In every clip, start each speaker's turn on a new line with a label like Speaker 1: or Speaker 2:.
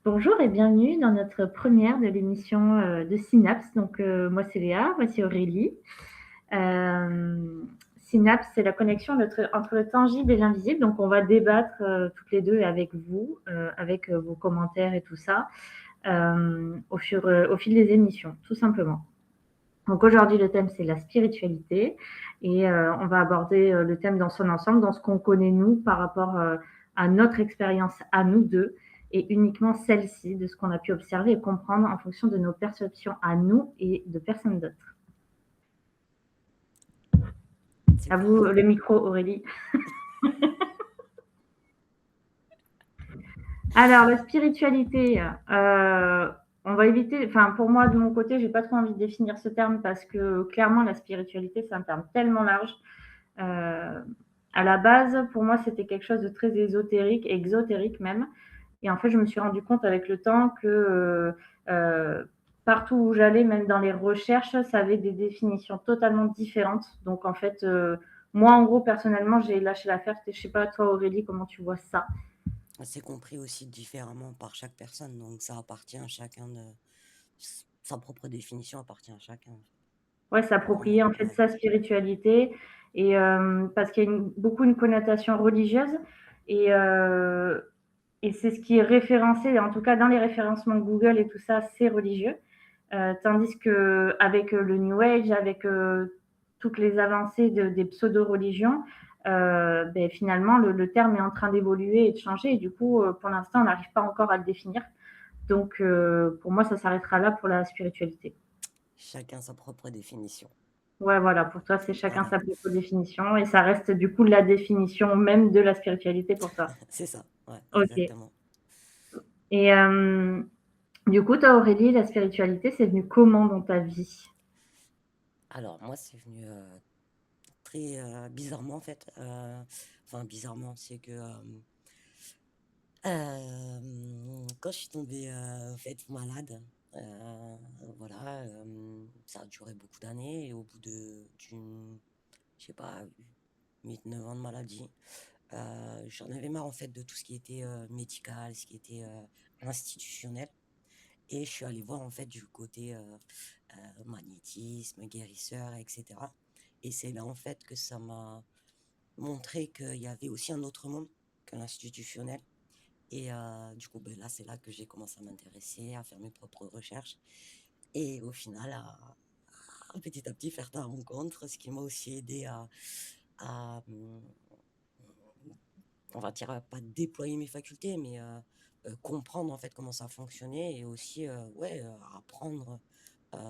Speaker 1: Bonjour et bienvenue dans notre première de l'émission de Synapse. Donc, moi, c'est Léa, voici Aurélie. Synapse, c'est la connexion entre le tangible et l'invisible. Donc, on va débattre toutes les deux avec vous, avec vos commentaires et tout ça, au fil des émissions, tout simplement. Donc, aujourd'hui, le thème, c'est la spiritualité. Et on va aborder le thème dans son ensemble, dans ce qu'on connaît, nous, par rapport à notre expérience à nous deux et uniquement celle-ci, de ce qu'on a pu observer et comprendre en fonction de nos perceptions à nous et de personnes d'autres. À
Speaker 2: Super.
Speaker 1: vous le micro, Aurélie. Alors, la spiritualité, on va éviter, enfin, pour moi, de mon côté, j'ai pas trop envie de définir ce terme parce que clairement, la spiritualité, c'est un terme tellement large. Euh, à la base, pour moi, c'était quelque chose de très ésotérique, exotérique même. Et en fait, je me suis rendu compte avec le temps que euh, partout où j'allais, même dans les recherches, ça avait des définitions totalement différentes. Donc, en fait, moi, en gros, personnellement, j'ai lâché l'affaire. Je sais pas, toi, Aurélie, comment tu vois ça?
Speaker 2: C'est compris aussi différemment par chaque personne, donc ça appartient à chacun de... Sa propre définition appartient à chacun.
Speaker 1: Ouais, s'approprier en fait
Speaker 2: Ouais.
Speaker 1: sa spiritualité et parce qu'il y a beaucoup une connotation religieuse et euh, et c'est ce qui est référencé, en tout cas dans les référencements Google et tout ça, c'est religieux. Tandis que avec le New Age, avec toutes les avancées des pseudo-religions, ben, finalement le terme est en train d'évoluer et de changer. Et du coup, pour l'instant, on n'arrive pas encore à le définir. Donc, pour moi, ça s'arrêtera là pour la spiritualité.
Speaker 2: Chacun sa propre définition.
Speaker 1: Ouais, voilà, pour toi, c'est chacun
Speaker 2: Voilà,
Speaker 1: sa propre définition et ça reste du coup la définition même de la spiritualité pour toi.
Speaker 2: c'est ça, ouais,
Speaker 1: Ok.
Speaker 2: exactement.
Speaker 1: Et du coup, toi, Aurélie, la spiritualité, c'est venu comment dans ta vie?
Speaker 2: Alors, moi, c'est venu très bizarrement, en fait. Enfin, bizarrement, c'est que quand je suis tombée en fait, malade, euh, voilà, ça a duré beaucoup d'années et au bout d'une, je sais pas, 8 9 ans de maladie. J'en avais marre en fait de tout ce qui était médical, ce qui était institutionnel. Et je suis allée voir en fait du côté magnétisme, guérisseur, etc. Et c'est là en fait que ça m'a montré qu'il y avait aussi un autre monde que l'institutionnel. Et du coup, ben, là, c'est là que j'ai commencé à m'intéresser, à faire mes propres recherches. Et au final, petit à petit, faire ta rencontre, ce qui m'a aussi aidé à on va dire, pas déployer mes facultés, mais comprendre en fait comment ça fonctionnait et aussi ouais, apprendre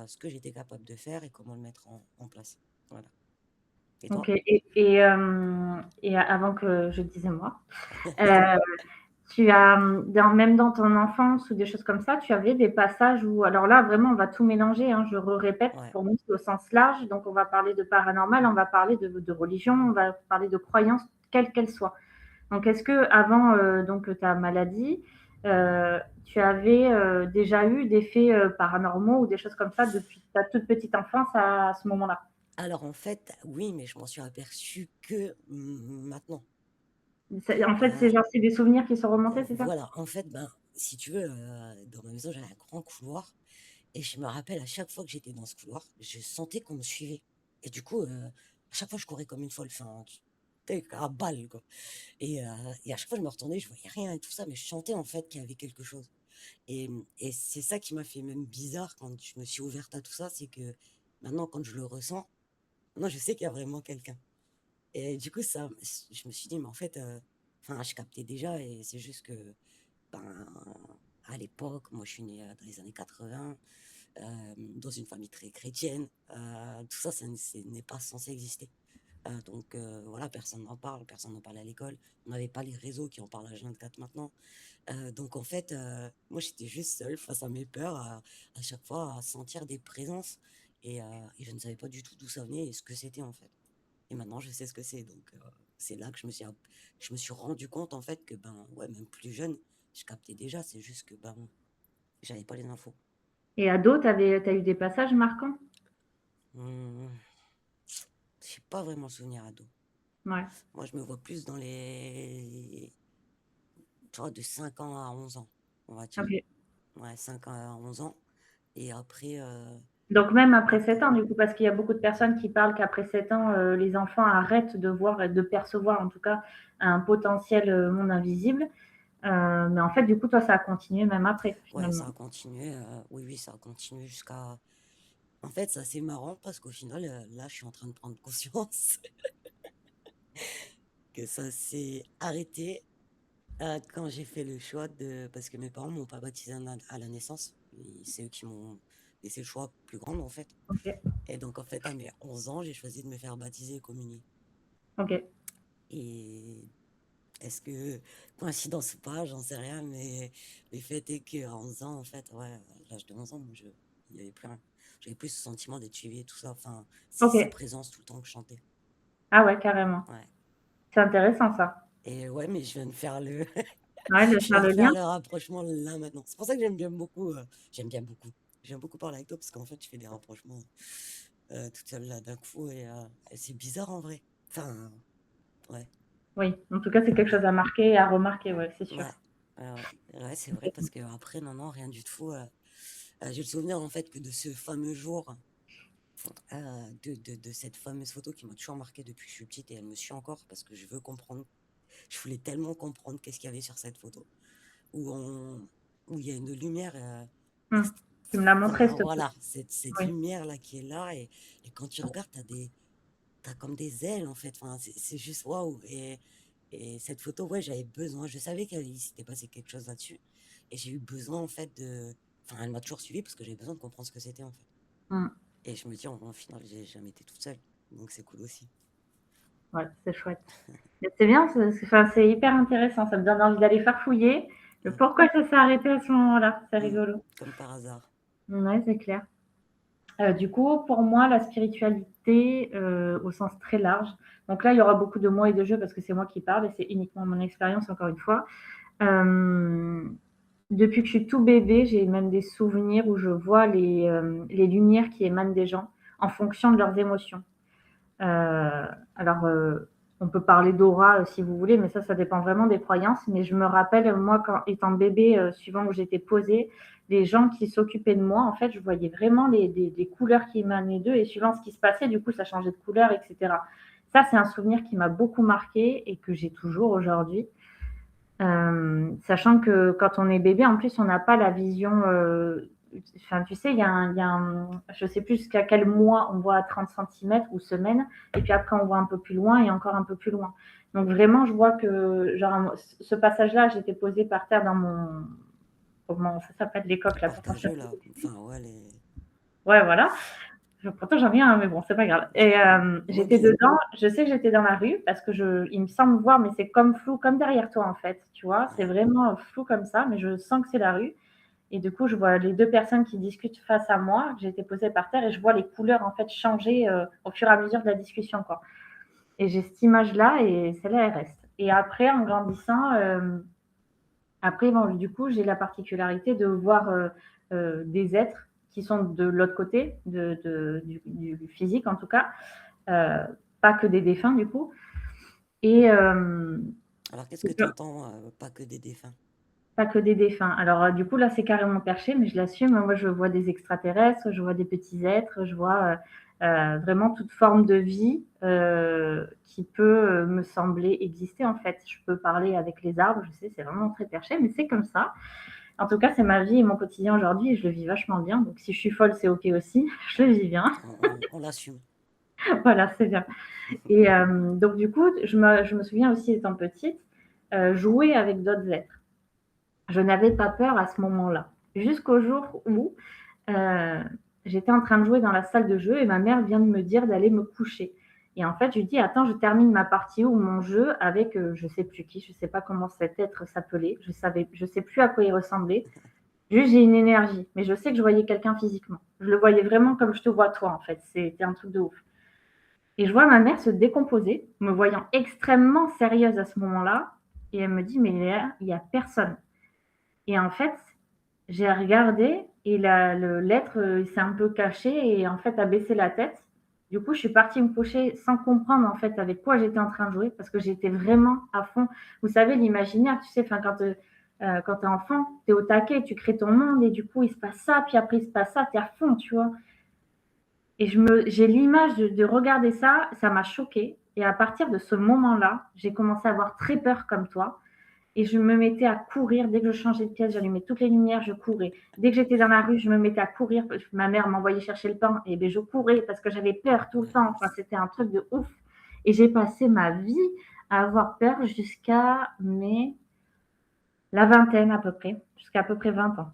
Speaker 2: ce que j'étais capable de faire et comment le mettre en place. Voilà. Et
Speaker 1: Ok.
Speaker 2: toi?
Speaker 1: Et avant que je dise moi, euh, tu as, même dans ton enfance ou des choses comme ça, tu avais des passages où, alors là, vraiment, on va tout mélanger, hein, je répète,
Speaker 2: Ouais,
Speaker 1: pour nous, c'est au sens large. Donc, on va parler de paranormal, on va parler de religion, on va parler de croyances, quelles qu'elles soient. Donc, est-ce que avant donc ta maladie, tu avais déjà eu des faits paranormaux ou des choses comme ça depuis ta toute petite enfance à ce moment-là?
Speaker 2: alors en fait, oui, mais je m'en suis aperçu que maintenant.
Speaker 1: En fait,
Speaker 2: Euh,
Speaker 1: c'est des souvenirs qui sont remontés, c'est ça?
Speaker 2: voilà, en fait, ben, si tu veux, dans ma maison, j'avais un grand couloir et je me rappelle à chaque fois que j'étais dans ce couloir, je sentais qu'on me suivait. Et du coup, à chaque fois, je courais comme une folle, enfin, à balle, quoi. Et à chaque fois, je me retournais, je voyais rien et tout ça, mais je sentais en fait qu'il y avait quelque chose. Et c'est ça qui m'a fait même bizarre quand je me suis ouverte à tout ça, c'est que maintenant, quand je le ressens, maintenant, je sais qu'il y a vraiment quelqu'un. Et du coup, ça, je me suis dit, mais en fait, enfin, je captais déjà, et c'est juste que, ben, à l'époque, moi, je suis née dans les années 80, dans une famille très chrétienne, tout ça, ça n'est pas censé exister. Donc voilà, personne n'en parle à l'école. On n'avait pas les réseaux qui en parlent à H24 maintenant. Donc en fait, moi j'étais juste seule face à mes peurs, à chaque fois à sentir des présences et je ne savais pas du tout d'où ça venait et ce que c'était en fait. Et maintenant je sais ce que c'est. Donc c'est là que je me suis rendu compte en fait que ben ouais, même plus jeune, je captais déjà. C'est juste que ben j'avais pas les infos.
Speaker 1: Et ado, t'as eu des passages marquants?
Speaker 2: Hum, j'ai pas vraiment souvenir ado.
Speaker 1: Ouais.
Speaker 2: Moi je me vois plus dans les, tu vois, de 5 ans à 11 ans. on va dire.
Speaker 1: OK.
Speaker 2: Ouais, 5 à 11 ans. Et après,
Speaker 1: Donc même après
Speaker 2: après
Speaker 1: 7 ans, du coup, parce qu'il y a beaucoup de personnes qui parlent qu'après 7 ans, les enfants arrêtent de voir et de percevoir, en tout cas, un potentiel, monde invisible. Mais en fait, du coup, toi, ça a continué même après,
Speaker 2: ouais,
Speaker 1: finalement.
Speaker 2: ça a continué. Oui, oui, ça a continué jusqu'à. En fait, c'est assez marrant parce qu'au final, là, je suis en train de prendre conscience que ça s'est arrêté quand j'ai fait le choix de. Parce que mes parents m'ont pas baptisé à la naissance. C'est eux qui m'ont laissé le choix plus grand, en fait.
Speaker 1: OK,
Speaker 2: Et donc, en fait, à mes 11 ans, j'ai choisi de me faire baptiser et communier.
Speaker 1: OK.
Speaker 2: Et est-ce que coïncidence ou pas, j'en sais rien, mais le fait est qu'à 11 ans, en fait, ouais, à l'âge de 11 ans, moi, il y avait plus rien. J'avais plus ce sentiment d'être suivi et tout ça. Enfin, sa
Speaker 1: OK.
Speaker 2: présence tout le temps que je chantais.
Speaker 1: Ah ouais, carrément.
Speaker 2: Ouais.
Speaker 1: C'est intéressant ça.
Speaker 2: Et ouais, mais je viens de faire
Speaker 1: Ouais, de
Speaker 2: je
Speaker 1: faire
Speaker 2: viens de
Speaker 1: le lien.
Speaker 2: faire le rapprochement là maintenant. C'est pour ça que j'aime bien beaucoup. J'aime beaucoup parler avec toi parce qu'en fait, je fais des rapprochements toute seule là d'un coup et c'est bizarre en vrai. Enfin, ouais,
Speaker 1: Oui, en tout cas, c'est quelque
Speaker 2: ouais,
Speaker 1: chose à marquer et à remarquer, ouais, c'est sûr.
Speaker 2: ouais, ouais, c'est vrai parce
Speaker 1: OK.
Speaker 2: que après, non, non, rien du tout. J'ai le souvenir en fait que de ce fameux jour, de cette fameuse photo qui m'a toujours marqué depuis que je suis petite et elle me suit encore parce que je veux comprendre. Je voulais tellement comprendre qu'est-ce qu'il y avait sur cette photo où on, où il y a une lumière.
Speaker 1: Mmh. Tu me l'as montré,
Speaker 2: Enfin,
Speaker 1: s'il te plaît.
Speaker 2: voilà, cette
Speaker 1: Oui.
Speaker 2: lumière-là qui est là, et quand tu regardes, t'as comme des ailes, en fait. Enfin, c'est juste waouh. Et cette photo, ouais, j'avais besoin. Je savais qu'il s'était passé quelque chose là-dessus. Et j'ai eu besoin, en fait, de. Enfin, elle m'a toujours suivi parce que j'avais besoin de comprendre ce que c'était, en fait.
Speaker 1: Mmh.
Speaker 2: Et je me dis, en final, j'ai jamais été toute seule. Donc, c'est cool aussi.
Speaker 1: Ouais, c'est chouette. Mais c'est bien, enfin, c'est hyper intéressant. Ça me donne envie d'aller farfouiller. Le
Speaker 2: Mm,
Speaker 1: pourquoi ça s'est arrêté à ce moment-là. C'est
Speaker 2: mm,
Speaker 1: rigolo.
Speaker 2: comme par hasard.
Speaker 1: Ouais, c'est clair. Du coup, pour moi, la spiritualité, au sens très large, donc là, il y aura beaucoup de mots et de jeux parce que c'est moi qui parle et c'est uniquement mon expérience, encore une fois. Hem, Depuis que je suis tout bébé, j'ai même des souvenirs où je vois les lumières qui émanent des gens en fonction de leurs émotions. Alors, on peut parler d'aura, si vous voulez, mais ça dépend vraiment des croyances. Mais je me rappelle, moi, quand étant bébé, suivant où j'étais posée, les gens qui s'occupaient de moi, en fait, je voyais vraiment les couleurs qui émanaient d'eux et suivant ce qui se passait, du coup, ça changeait de couleur et cetera. Ça, c'est un souvenir qui m'a beaucoup marquée et que j'ai toujours aujourd'hui. Sachant que quand on est bébé, en plus, on n'a pas la vision, enfin, tu sais, je sais plus jusqu'à quel mois on voit à 30 centimètres ou semaines, et puis après on voit un peu plus loin et encore un peu plus loin. Donc vraiment, je vois que, genre, ce passage-là, j'étais posée par terre dans mon, comment ça s'appelle, les coques là pour sortir
Speaker 2: Partageux,
Speaker 1: ses
Speaker 2: là.
Speaker 1: petits.
Speaker 2: Enfin, ouais,
Speaker 1: Ouais, voilà. Pourtant j'en ai un, mais bon, c'est pas grave. Et
Speaker 2: ouais,
Speaker 1: j'étais
Speaker 2: mais.
Speaker 1: dedans. Je sais que j'étais dans la rue parce que il me semble voir, mais c'est comme flou, comme derrière toi en fait. Tu vois, c'est
Speaker 2: Ouais.
Speaker 1: vraiment flou comme ça, mais je sens que c'est la rue. Et du coup, je vois les deux personnes qui discutent face à moi. J'ai été posée par terre et je vois les couleurs en fait changer au fur et à mesure de la discussion, quoi. Et j'ai cette image-là et celle-là, elle reste. Et après, en grandissant, après, bon, du coup, j'ai la particularité de voir des êtres qui sont de l'autre côté du physique, en tout cas, euh, pas que des défunts, du coup. Et
Speaker 2: Alors, qu'est-ce que tu entends pas que des défunts?
Speaker 1: pas que des défunts. Alors, du coup, là, c'est carrément perché, mais je l'assume. Moi, je vois des extraterrestres, je vois des petits êtres, je vois vraiment toute forme de vie qui peut me sembler exister, en fait. Je peux parler avec les arbres, je sais, c'est vraiment très perché, mais c'est comme ça. En tout cas, c'est ma vie et mon quotidien aujourd'hui et je le vis vachement bien. Donc, si je suis folle, c'est OK aussi. Je le vis bien.
Speaker 2: On l'assume.
Speaker 1: Voilà, c'est bien. Et donc, du coup, je me souviens aussi, étant petite, jouer avec d'autres êtres. Je n'avais pas peur à ce moment-là. Jusqu'au jour où euh, j'étais en train de jouer dans la salle de jeu et ma mère vient de me dire d'aller me coucher. Et en fait, je lui dis, attends, je termine ma partie ou mon jeu avec je ne sais plus qui, je ne sais pas comment cet être s'appelait, je sais plus à quoi il ressemblait. Juste, j'ai une énergie, mais je sais que je voyais quelqu'un physiquement. Je le voyais vraiment comme je te vois toi, en fait. C'était un truc de ouf. Et je vois ma mère se décomposer, me voyant extrêmement sérieuse à ce moment-là. Et elle me dit, mais il y a personne. Et en fait, j'ai regardé et l'être s'est un peu caché et en fait a baissé la tête. Du coup, je suis partie me coucher sans comprendre en fait avec quoi j'étais en train de jouer parce que j'étais vraiment à fond. Vous savez, l'imaginaire, tu sais, enfin, quand Quand tu es enfant, tu es au taquet, tu crées ton monde et du coup, il se passe ça, puis après, il se passe ça, tu es à fond, tu vois. Et j'ai l'image de regarder ça, ça m'a choquée. Et à partir de ce moment-là, j'ai commencé à avoir très peur comme toi. Et je me mettais à courir. Dès que je changeais de pièce, j'allumais toutes les lumières, je courais. Dès que j'étais dans la rue, je me mettais à courir. Ma mère m'envoyait chercher le pain et ben, je courais parce que j'avais peur tout le
Speaker 2: Ouais,
Speaker 1: temps. Enfin, c'était un truc de ouf. Et j'ai passé ma vie à avoir peur jusqu'à la vingtaine à peu près, jusqu'à peu près 20 ans.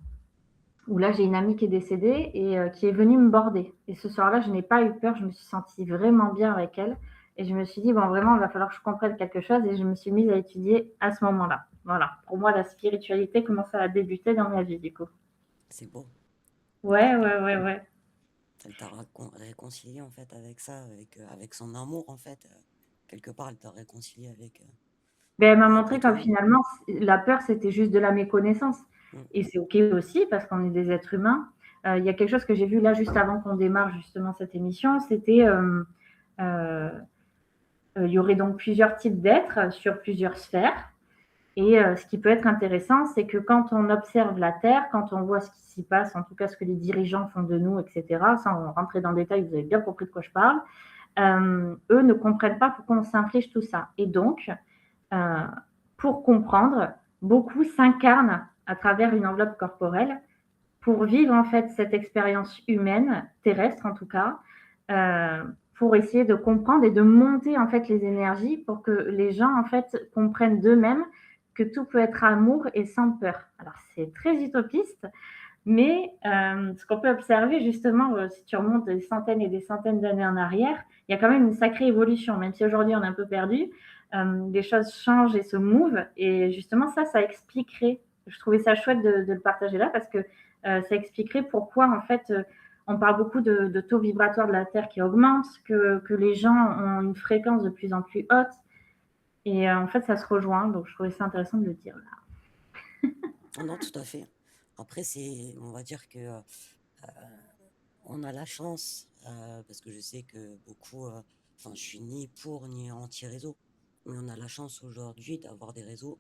Speaker 1: Où là, j'ai une amie qui est décédée et qui est venue me border. Et ce soir-là, je n'ai pas eu peur, je me suis sentie vraiment bien avec elle. Et je me suis dit, bon, vraiment, il va falloir que je comprenne quelque chose. Et je me suis mise à étudier à ce moment-là. Voilà. Pour moi, la spiritualité commençait à débuter dans ma vie, du coup.
Speaker 2: c'est beau.
Speaker 1: Ouais, ouais, ouais, ouais.
Speaker 2: Elle t'a réconcilié en fait avec ça, avec son amour en fait. Quelque part, elle t'a réconcilié
Speaker 1: Ben, elle m'a
Speaker 2: avec
Speaker 1: montré comme
Speaker 2: toi-même.
Speaker 1: finalement, la peur, c'était juste de la méconnaissance.
Speaker 2: Mm.
Speaker 1: Et c'est OK aussi, parce qu'on est des êtres humains. Il y a quelque chose que j'ai vu là, juste avant qu'on démarre justement cette émission, c'était euh, il y aurait donc plusieurs types d'êtres sur plusieurs sphères. Et ce qui peut être intéressant, c'est que quand on observe la Terre, quand on voit ce qui s'y passe, en tout cas ce que les dirigeants font de nous, etc., sans rentrer dans le détail, vous avez bien compris de quoi je parle, eux ne comprennent pas pourquoi on s'inflige tout ça. Et donc, euh, pour comprendre, beaucoup s'incarnent à travers une enveloppe corporelle pour vivre en fait cette expérience humaine, terrestre en tout cas, euh, pour essayer de comprendre et de monter en fait les énergies pour que les gens en fait comprennent d'eux-mêmes que tout peut être amour et sans peur. Alors c'est très utopiste, mais ce qu'on peut observer justement, si tu remontes des centaines et des centaines d'années en arrière, il y a quand même une sacrée évolution, même si aujourd'hui on est un peu perdu, les choses changent et se mouvent, et justement ça expliquerait, je trouvais ça chouette de le partager là, parce que ça expliquerait pourquoi en fait on parle beaucoup de taux vibratoire de la Terre qui augmente, que les gens ont une fréquence de plus en plus haute, et en fait ça se rejoint, donc je trouvais ça intéressant de le dire là.
Speaker 2: Ah non, tout à fait. Après, on va dire que on a la chance, parce que je sais que beaucoup, enfin, je suis ni pour ni anti-réseau, mais on a la chance aujourd'hui d'avoir des réseaux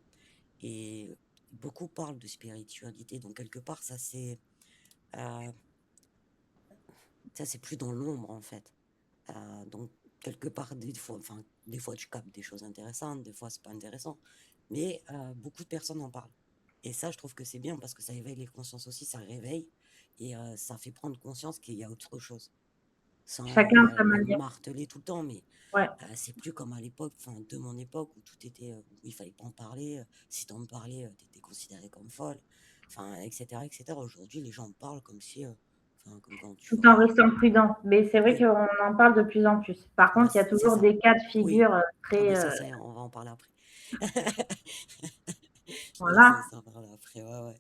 Speaker 2: et beaucoup parlent de spiritualité, donc quelque part, euh, ça c'est plus dans l'ombre en fait. Donc quelque part, des fois tu captes des choses intéressantes, des fois c'est pas intéressant, mais beaucoup de personnes en parlent. Et ça, je trouve que c'est bien parce que ça éveille les consciences aussi, ça réveille et ça fait prendre conscience qu'il y a autre chose, sans
Speaker 1: Chacun a sa
Speaker 2: le
Speaker 1: manière.
Speaker 2: marteler tout le temps. Mais
Speaker 1: Ouais.
Speaker 2: c'est plus comme à l'époque, enfin de mon époque où tout était, où il fallait pas en parler. Si t'en parlais, t'étais considéré comme folle, enfin, etc., etc. Aujourd'hui, les gens en parlent comme si, enfin, comme quand tu
Speaker 1: Tout en
Speaker 2: vois.
Speaker 1: restant prudent. Mais c'est vrai
Speaker 2: Oui,
Speaker 1: qu'on en parle de plus en plus. Par
Speaker 2: bah,
Speaker 1: contre, il y a
Speaker 2: c'est
Speaker 1: toujours
Speaker 2: ça.
Speaker 1: des cas de
Speaker 2: Oui.
Speaker 1: figure
Speaker 2: Ah, mais
Speaker 1: très.
Speaker 2: ça, on va en parler après.
Speaker 1: Voilà.
Speaker 2: Ça, on en parle après, ouais, ouais.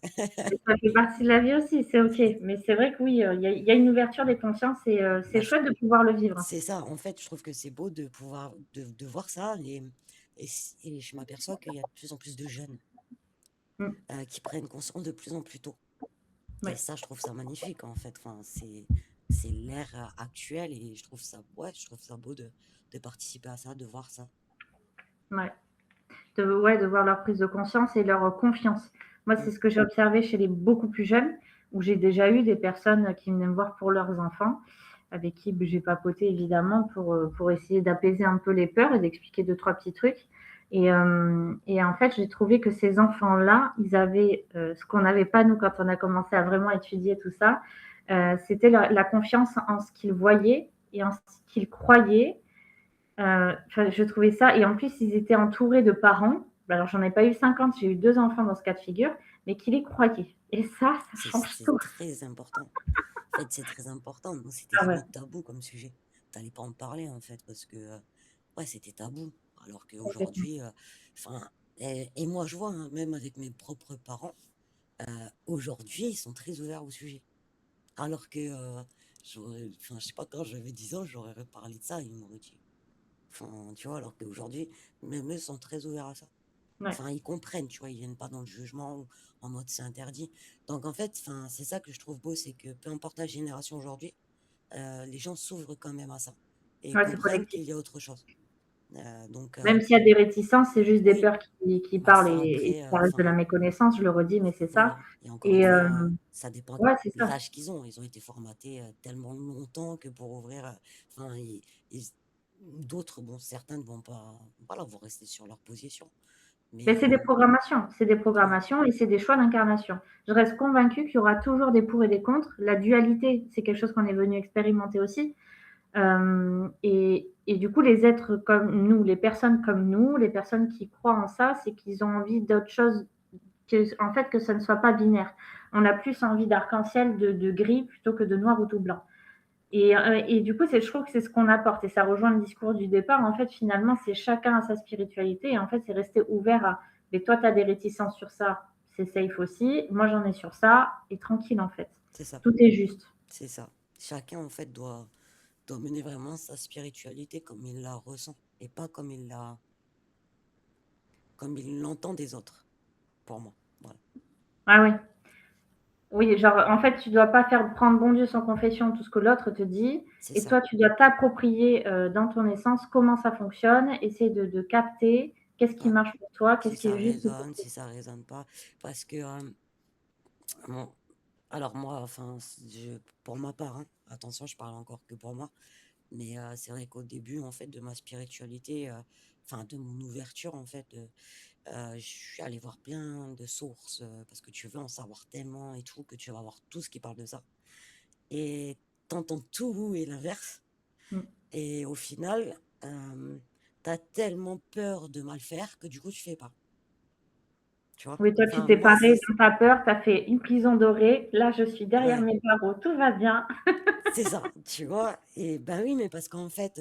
Speaker 1: Et ça fait partie de la vie aussi, c'est OK. Mais c'est vrai que oui, il y a une ouverture des consciences et c'est
Speaker 2: Bah,
Speaker 1: chouette de pouvoir le vivre.
Speaker 2: c'est ça, en fait, je trouve que c'est beau de pouvoir, de voir ça, et je m'aperçois qu'il y a de plus en plus de jeunes
Speaker 1: Mm.
Speaker 2: qui prennent conscience de plus en plus tôt. Et
Speaker 1: Ouais.
Speaker 2: ça, je trouve ça magnifique, en fait. Enfin, c'est l'ère actuelle, et je trouve ça, ouais, je trouve ça beau de participer à ça, de voir ça.
Speaker 1: Ouais. Ouais, de voir leur prise de conscience et leur confiance. Moi,
Speaker 2: Mm.
Speaker 1: c'est ce que j'ai observé chez les beaucoup plus jeunes, où j'ai déjà eu des personnes qui venaient me voir pour leurs enfants, avec qui j'ai papoté évidemment pour essayer d'apaiser un peu les peurs et d'expliquer deux, trois petits trucs. Et en fait, j'ai trouvé que ces enfants-là, ils avaient ce qu'on n'avait pas nous quand on a commencé à vraiment étudier tout ça, c'était la confiance en ce qu'ils voyaient et en ce qu'ils croyaient. Je trouvais ça, et en plus, ils étaient entourés de parents. Alors, j'en ai pas eu 50, j'ai eu deux enfants dans ce cas de figure, mais qui les croyaient. Et ça change
Speaker 2: C'est
Speaker 1: tout.
Speaker 2: très important. En fait, c'est très important. Nous, c'était
Speaker 1: Ah ouais,
Speaker 2: limite tabou comme sujet. T'allais pas en parler, en fait, parce que, ouais, c'était tabou. Alors
Speaker 1: complètement.
Speaker 2: qu'aujourd'hui, enfin, et moi, je vois, hein, même avec mes propres parents, aujourd'hui, ils sont très ouverts au sujet. Alors que, enfin, je sais pas, quand j'avais 10 ans, j'aurais parlé de ça, ils m'auraient dit. Enfin, tu vois, alors qu'aujourd'hui, même eux sont très ouverts à ça.
Speaker 1: Ouais.
Speaker 2: Enfin, ils comprennent, tu vois, ils viennent pas dans le jugement ou en mode c'est interdit. Donc, en fait, enfin, c'est ça que je trouve beau, c'est que peu importe la génération aujourd'hui, les gens s'ouvrent quand même à ça et
Speaker 1: Ouais, c'est
Speaker 2: comprennent
Speaker 1: collectif.
Speaker 2: qu'il y a autre chose. Donc,
Speaker 1: Même s'il y a des réticences, c'est juste des
Speaker 2: oui,
Speaker 1: peurs qui
Speaker 2: mais
Speaker 1: parlent
Speaker 2: ça
Speaker 1: et
Speaker 2: après,
Speaker 1: ça reste de la méconnaissance, je le redis, mais c'est ça.
Speaker 2: voilà. Et encore une
Speaker 1: Et
Speaker 2: fois, ça dépend de
Speaker 1: ouais, c'est ça.
Speaker 2: l'âge qu'ils ont. Ils ont été formatés tellement longtemps que pour ouvrir, enfin, ils- d'autres, bon, certains ne vont pas, voilà, vont rester sur leur position.
Speaker 1: Mais
Speaker 2: Mais
Speaker 1: c'est des
Speaker 2: ouais,
Speaker 1: programmations et c'est des choix d'incarnation. Je reste convaincue qu'il y aura toujours des pour et des contre. La dualité, c'est quelque chose qu'on est venu expérimenter aussi. Et du coup, les êtres comme nous, les personnes comme nous, les personnes qui croient en ça, c'est qu'ils ont envie d'autre chose, en fait, que ça ne soit pas binaire. On a plus envie d'arc-en-ciel, de gris plutôt que de noir ou tout blanc. Et du coup, je trouve que c'est ce qu'on apporte. Et ça rejoint le discours du départ. En fait, finalement, c'est chacun à sa spiritualité. Et en fait, c'est rester ouvert à, mais toi, tu as des réticences sur ça, c'est safe aussi. Moi, j'en ai sur ça. Et tranquille, en fait.
Speaker 2: c'est ça,
Speaker 1: Tout est juste.
Speaker 2: c'est ça. Chacun, en fait, doit mener vraiment sa spiritualité comme il la ressent et pas comme il l'entend des autres, pour moi. Voilà,
Speaker 1: Ah oui. Oui, genre, en fait, tu dois pas faire prendre bon Dieu sans confession tout ce que l'autre te dit.
Speaker 2: c'est
Speaker 1: Et
Speaker 2: ça.
Speaker 1: toi, tu dois t'approprier dans ton essence comment ça fonctionne, essayer de capter qu'est-ce qui
Speaker 2: Ouais.
Speaker 1: marche pour toi,
Speaker 2: Si
Speaker 1: qu'est-ce qui
Speaker 2: ça
Speaker 1: est juste pour
Speaker 2: résonne,
Speaker 1: toi.
Speaker 2: si ça résonne pas. Parce que, bon, alors moi, enfin, pour ma part, hein, attention, je parle encore que pour moi, mais c'est vrai qu'au début, en fait, de ma spiritualité, enfin, de mon ouverture, en fait, je suis allée voir plein de sources, parce que tu veux en savoir tellement et tout, que tu vas voir tout ce qui parle de ça. Et t'entends tout et l'inverse.
Speaker 1: Mm.
Speaker 2: Et au final, t'as tellement peur de mal faire que du coup, tu fais pas. Tu vois?
Speaker 1: Oui, toi, tu
Speaker 2: Enfin,
Speaker 1: t'es
Speaker 2: moi,
Speaker 1: paré dans ta peur, tu as fait une prison dorée. Là, je suis derrière
Speaker 2: ouais,
Speaker 1: mes barreaux, tout va bien.
Speaker 2: c'est ça, tu vois? Et ben oui, mais parce qu'en fait,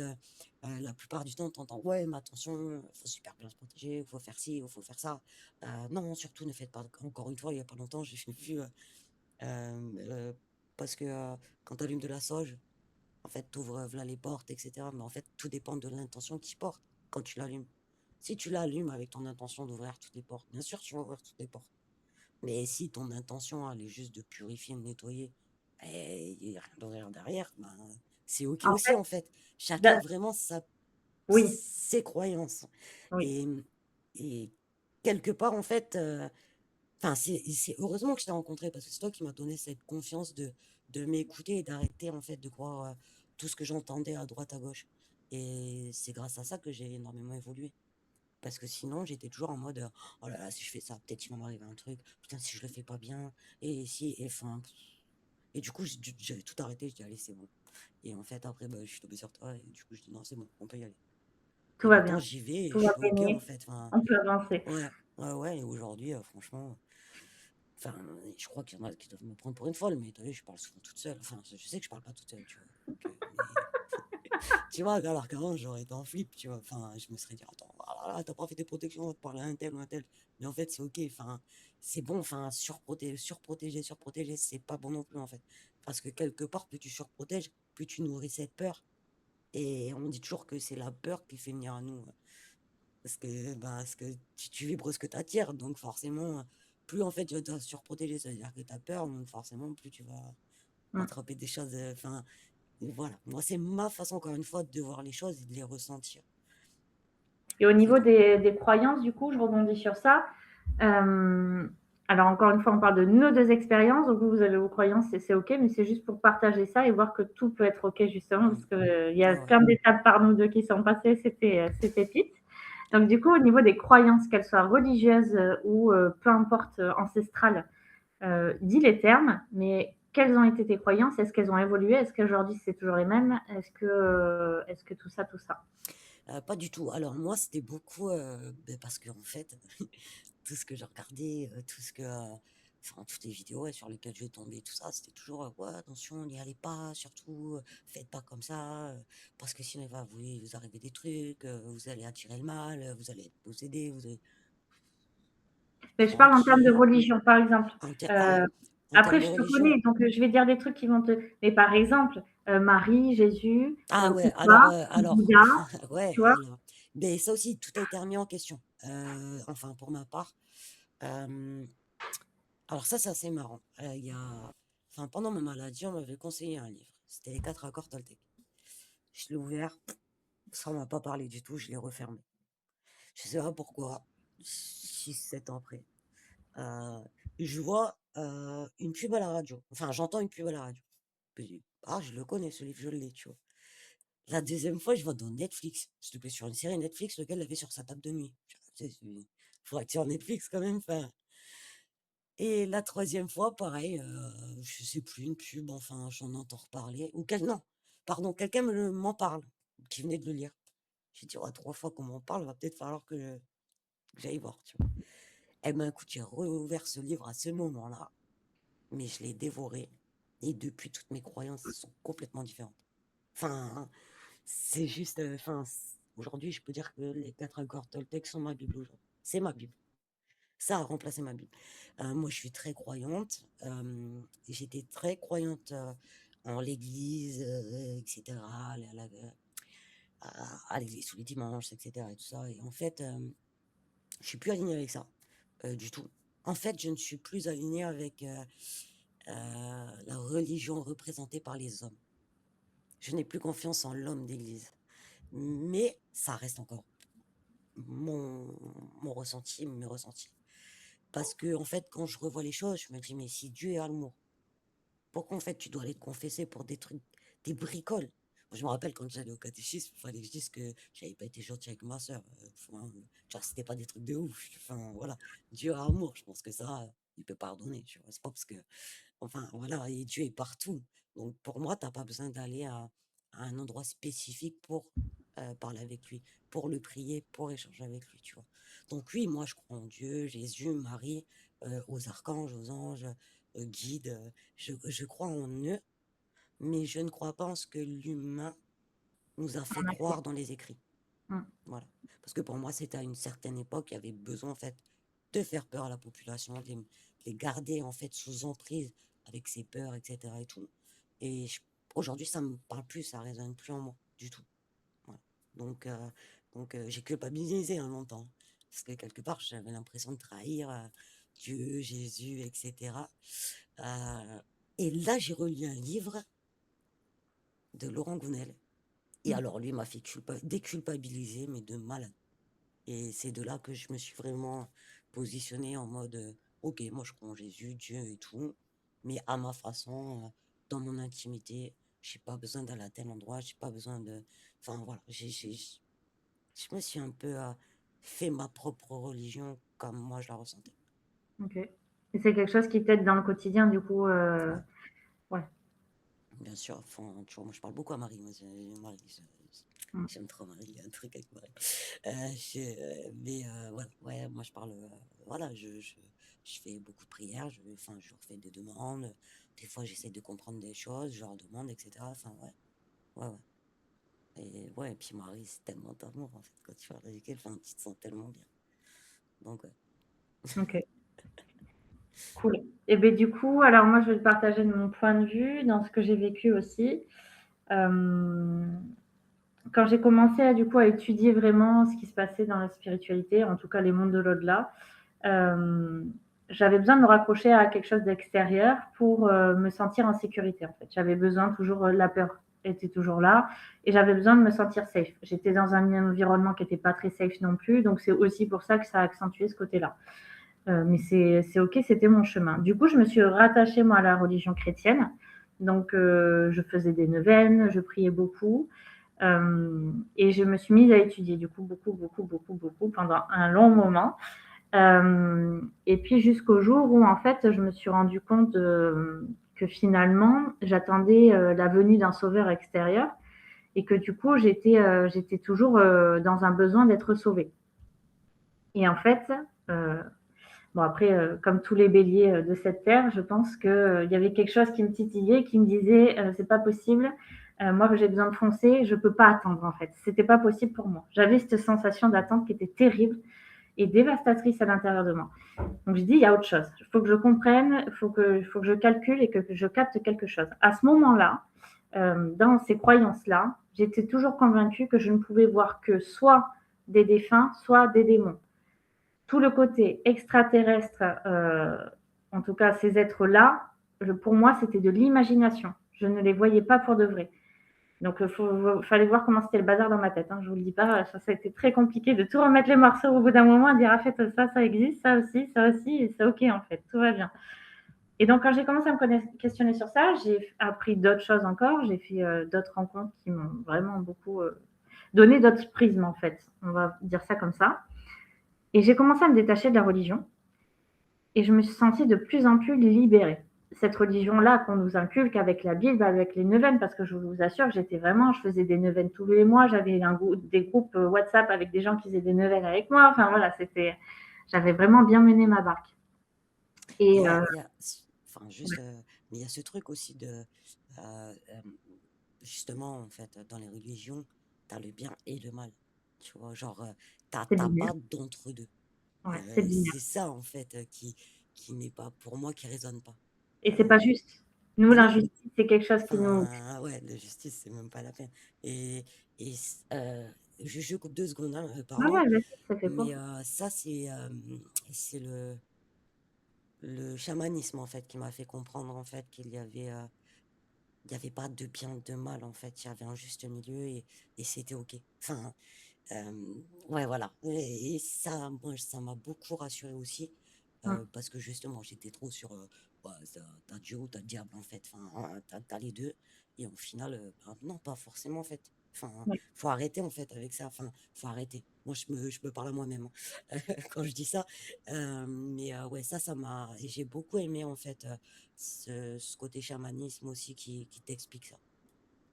Speaker 2: la plupart du temps, t'entends, ouais, mais attention, faut super bien se protéger, faut faire ci, faut faire ça. Non, surtout, ne faites pas. Encore une fois, il y a pas longtemps, j'ai vu, euh, parce que quand tu allumes de la sauge, en fait, tu ouvres les portes, etc. Mais en fait, tout dépend de l'intention que tu portes quand tu l'allumes. Si tu l'allumes avec ton intention d'ouvrir toutes les portes, bien sûr, tu vas ouvrir toutes les portes. Mais si ton intention, elle est juste de purifier, de nettoyer, et il n'y a rien d'ouvrir derrière, ben, c'est OK
Speaker 1: En
Speaker 2: aussi,
Speaker 1: fait,
Speaker 2: en fait. Chacun
Speaker 1: da-
Speaker 2: vraiment
Speaker 1: oui,
Speaker 2: ses croyances.
Speaker 1: oui.
Speaker 2: Et, et quelque part, en fait, enfin, c'est heureusement que je t'ai rencontré parce que c'est toi qui m'as donné cette confiance de m'écouter et d'arrêter, en fait, de croire tout ce que j'entendais à droite, à gauche. Et c'est grâce à ça que j'ai énormément évolué. Parce que sinon, j'étais toujours en mode oh là là, si je fais ça, peut-être qu'il va m'arriver un truc. Putain, si je le fais pas bien. Et si, et enfin. Et du coup, j'avais tout arrêté. Je dis, allez, c'est bon. Et en fait, après, bah, je suis tombé sur toi. Et du coup, je dis, non, c'est bon, on peut y aller.
Speaker 1: Tout
Speaker 2: Et
Speaker 1: va
Speaker 2: maintenant,
Speaker 1: bien.
Speaker 2: j'y vais et
Speaker 1: Tout
Speaker 2: je
Speaker 1: va
Speaker 2: suis OK, en
Speaker 1: baigner.
Speaker 2: fait. Enfin,
Speaker 1: On peut avancer.
Speaker 2: ouais, ouais, ouais. Et aujourd'hui, franchement, enfin, je crois qu'il y en a qui doivent me prendre pour une folle. Mais t'as vu, je parle souvent toute seule. Enfin, je sais que je parle pas toute seule, tu vois. Donc, mais tu vois, alors qu'avant, j'aurais été en flip, tu vois. Enfin, je me serais dit, attends, ah là, t'as pas fait tes protections, on va te parler à un tel ou un tel. Mais en fait, c'est ok, enfin, c'est bon, enfin, surprotéger, c'est pas bon non plus, en fait. Parce que quelque part, plus tu surprotèges, plus tu nourris cette peur. Et on dit toujours que c'est la peur qui fait venir à nous. Parce que tu vibres ce que tu attires. Donc, forcément, plus en fait, tu vas surprotéger, ça veut dire que tu as peur. Donc, forcément, plus tu vas
Speaker 1: Mm.
Speaker 2: attraper des choses. Enfin, voilà, moi, c'est ma façon, encore une fois, de voir les choses et de les ressentir.
Speaker 1: Et au
Speaker 2: C'est
Speaker 1: niveau
Speaker 2: tout.
Speaker 1: des croyances, du coup, je rebondis sur ça. Euh, alors, encore une fois, on parle de nos deux expériences. Donc, vous avez vos croyances et c'est OK, mais c'est juste pour partager ça et voir que tout peut être OK, justement,
Speaker 2: Mm.
Speaker 1: parce qu'il y a
Speaker 2: Ouais, ouais.
Speaker 1: plein d'étapes par nous deux qui sont passées. C'était pite. Donc, du coup, au niveau des croyances, qu'elles soient religieuses ou peu importe, ancestrales, dis les termes, mais quelles ont été tes croyances? Est-ce qu'elles ont évolué? Est-ce qu'aujourd'hui, c'est toujours les mêmes? Est-ce que tout ça, tout ça?
Speaker 2: Pas du tout. Alors, moi, c'était beaucoup parce que, en fait, tout ce que j'ai regardé, tout ce que. Enfin, toutes les vidéos ouais, sur lesquelles je vais tomber, tout ça, c'était toujours ouais, attention, n'y allez pas, surtout, faites pas comme ça, parce que sinon il va vous arriver des trucs, vous allez attirer le mal, vous allez être possédé, vous allez.
Speaker 1: Mais je parle en termes de
Speaker 2: Tranquille.
Speaker 1: religion, par exemple.
Speaker 2: Ah,
Speaker 1: Euh,
Speaker 2: en termes
Speaker 1: Après,
Speaker 2: de
Speaker 1: je te
Speaker 2: religion.
Speaker 1: connais, donc je vais dire des trucs qui vont te. Mais par exemple, Marie, Jésus,
Speaker 2: Ah ouais,
Speaker 1: ou
Speaker 2: alors,
Speaker 1: Bouddha,
Speaker 2: ouais,
Speaker 1: tu vois.
Speaker 2: alors. Mais ça aussi, tout a été remis en question. Enfin, pour ma part. Euh, alors ça, c'est assez marrant. Il y a... Enfin, pendant ma maladie, on m'avait conseillé un livre. C'était Les Quatre Accords Toltec. Je l'ai ouvert. ça m'a pas parlé du tout, je l'ai refermé. Je sais pas pourquoi, 6, 7 ans après. Euh, je vois une pub à la radio. Enfin, j'entends une pub à la radio. Puis, ah, je le connais, ce livre, je l'ai, tu vois. La deuxième fois, je vois dans Netflix. Je tombé sur une série Netflix, lequel l'avait sur sa table de nuit. Faudrait que tu aies Netflix quand même. Enfin. Et la troisième fois, pareil, je sais plus, une pub, enfin, j'en entends reparler. Non, pardon, quelqu'un m'en parle, qui venait de le lire. J'ai dit, oh, 3 fois qu'on m'en parle, va peut-être falloir que j'aille voir, tu vois. Eh ben, écoute, j'ai rouvert ce livre à ce moment-là, mais je l'ai dévoré. Et depuis, toutes mes croyances sont complètement différentes. Enfin, c'est juste, aujourd'hui, je peux dire que les 4 accords Toltec sont ma Bible aujourd'hui. C'est ma Bible. Ça a remplacé ma Bible. Moi, je suis très croyante. J'étais très croyante en l'église, etc., à l'église tous les dimanches, etc., et tout ça. Et en fait, je suis plus alignée avec ça, du tout. En fait, je ne suis plus alignée avec la religion représentée par les hommes. Je n'ai plus confiance en l'homme d'église. Mais ça reste encore mon ressenti, mes ressentis. Parce que, en fait, quand je revois les choses, je me dis, mais si Dieu est amour, pourquoi, en fait, tu dois aller te confesser pour des trucs, des bricoles? Moi, je me rappelle quand j'allais au catéchisme, il fallait que je dise que j'avais pas été gentil avec ma soeur. Genre, c'était pas des trucs de ouf. Enfin, voilà. Dieu est amour, je pense que ça, il peut pardonner. Tu vois, c'est pas parce que. Enfin, voilà, et Dieu est partout. Donc, pour moi, t'as pas besoin d'aller à un endroit spécifique pour parler avec lui, pour le prier, pour échanger avec lui, tu vois. Donc, oui, moi, je crois en Dieu, Jésus, Marie, aux archanges, aux anges, guides. Je crois en eux, mais je ne crois pas en ce que l'humain nous a fait
Speaker 1: On
Speaker 2: croire
Speaker 1: accepte.
Speaker 2: dans les écrits.
Speaker 1: Mm.
Speaker 2: Voilà. Parce que pour moi, c'était à une certaine époque, il y avait besoin, en fait, de faire peur à la population, de les garder, en fait, sous emprise avec ses peurs, etc. et tout. Et aujourd'hui, ça me parle plus, ça résonne plus en moi, du tout. Voilà. Donc, j'ai culpabilisé longtemps. Parce que quelque part, j'avais l'impression de trahir Dieu, Jésus, etc. Euh, et là, j'ai relu un livre de Laurent Gounel. Et
Speaker 1: Mm.
Speaker 2: alors, lui m'a fait déculpabiliser, mais de malade. Et c'est de là que je me suis vraiment positionnée en mode, ok, moi je crois en Jésus, Dieu et tout, mais à ma façon, dans mon intimité, j'ai pas besoin d'aller à tel endroit, j'ai pas besoin de. Enfin voilà, je me suis un peu fait ma propre religion comme moi je la ressentais.
Speaker 1: Ok. Et c'est quelque chose qui t'aide dans le quotidien, du coup.
Speaker 2: Ouais,
Speaker 1: Ouais.
Speaker 2: bien sûr. Enfin, tu vois, moi je parle beaucoup à Marie. Moi,
Speaker 1: Mm.
Speaker 2: j'aime trop Marie, il y a un truc avec Marie. Mais voilà, ouais, moi je parle, voilà, je fais beaucoup de prières, je leur fais des demandes. Des fois, j'essaie de comprendre des choses, je leur demande, etc. Enfin, ouais, ouais, ouais. Et ouais, et puis Marie, c'est tellement d'amour, en fait, quand tu parles avec elle, enfin, tu te sens tellement bien. Donc, ouais.
Speaker 1: Ok. Cool. Et bien, du coup, alors moi, je vais te partager de mon point de vue dans ce que j'ai vécu aussi. Euh, Quand j'ai commencé du coup, à étudier vraiment ce qui se passait dans la spiritualité, en tout cas les mondes de l'au-delà, euh, j'avais besoin de me raccrocher à quelque chose d'extérieur pour me sentir en sécurité. En fait, j'avais besoin toujours, la peur était toujours là, et j'avais besoin de me sentir safe. J'étais dans un environnement qui n'était pas très safe non plus, donc c'est aussi pour ça que ça a accentué ce côté-là. Mais c'est ok, c'était mon chemin. Du coup, je me suis rattachée moi à la religion chrétienne. Donc, je faisais des neuvaines, je priais beaucoup. Et je me suis mise à étudier, du coup, beaucoup, beaucoup, beaucoup, beaucoup, pendant un long moment. Et puis jusqu'au jour où, en fait, je me suis rendu compte que finalement, j'attendais la venue d'un sauveur extérieur et que du coup, j'étais toujours dans un besoin d'être sauvée. Et en fait, euh, bon après, comme tous les béliers de cette terre, je pense qu'il y avait quelque chose qui me titillait, qui me disait c'est pas possible. Moi, j'ai besoin de foncer, je peux pas attendre en fait. C'était pas possible pour moi. J'avais cette sensation d'attente qui était terrible et dévastatrice à l'intérieur de moi. Donc je dis il y a autre chose. Il faut que je comprenne, il faut que je calcule et que je capte quelque chose. À ce moment-là, dans ces croyances-là, j'étais toujours convaincue que je ne pouvais voir que soit des défunts, soit des démons. Tout le côté extraterrestre, en tout cas ces êtres-là, pour moi, c'était de l'imagination. Je ne les voyais pas pour de vrai. Donc, fallait voir comment c'était le bazar dans ma tête, hein, je vous le dis pas. Ça a été très compliqué de tout remettre les morceaux au bout d'un moment et dire, en fait, ça existe, ça aussi, et c'est OK, en fait, tout va bien. Et donc, quand j'ai commencé à me questionner sur ça, j'ai appris d'autres choses encore. J'ai fait d'autres rencontres qui m'ont vraiment beaucoup donné d'autres prismes, en fait. On va dire ça comme ça. Et j'ai commencé à me détacher de la religion. Et je me suis sentie de plus en plus libérée. Cette religion-là qu'on nous inculque avec la Bible, avec les neuvaines, parce que je vous assure que je faisais des neuvaines tous les mois, j'avais des groupes WhatsApp avec des gens qui faisaient des neuvaines avec moi. Enfin voilà, j'avais vraiment bien mené ma barque. Et
Speaker 2: enfin, juste, mais il y a ce truc aussi de, justement, en fait, dans les religions, t'as le bien et le mal. Tu vois, genre,
Speaker 1: c'est
Speaker 2: t'as
Speaker 1: binaire.
Speaker 2: pas d'entre-deux.
Speaker 1: Ouais, c'est binaire.
Speaker 2: C'est ça, en fait, qui n'est pas, pour moi, qui résonne pas.
Speaker 1: Et c'est pas juste. Nous,
Speaker 2: Mais non,
Speaker 1: l'injustice, c'est quelque chose qui nous.
Speaker 2: enfin, ouais, la justice, c'est même pas la peine. Et, et je coupe 2 secondes, hein,
Speaker 1: Ah
Speaker 2: pardon,
Speaker 1: ouais, vas-y, ça fait quoi?
Speaker 2: mais ça, c'est le chamanisme, en fait, qui m'a fait comprendre, en fait, il y avait pas de bien, de mal, en fait. Il y avait un juste milieu et c'était OK. Enfin, ouais, voilà. Et ça, moi, ça m'a beaucoup rassuré aussi,
Speaker 1: Mm.
Speaker 2: parce que justement, j'étais trop sur, bah, t'as Dieu ou t'as diable, en fait. Enfin, hein, t'as les deux. Et au final, bah, non, pas forcément, en fait. Enfin,
Speaker 1: Ouais.
Speaker 2: faut arrêter, en fait, avec ça. Enfin, faut arrêter. Moi, je me parle à moi-même, hein, quand je dis ça. Mais ouais, ça m'a. Et j'ai beaucoup aimé, en fait, ce côté chamanisme aussi qui t'explique ça.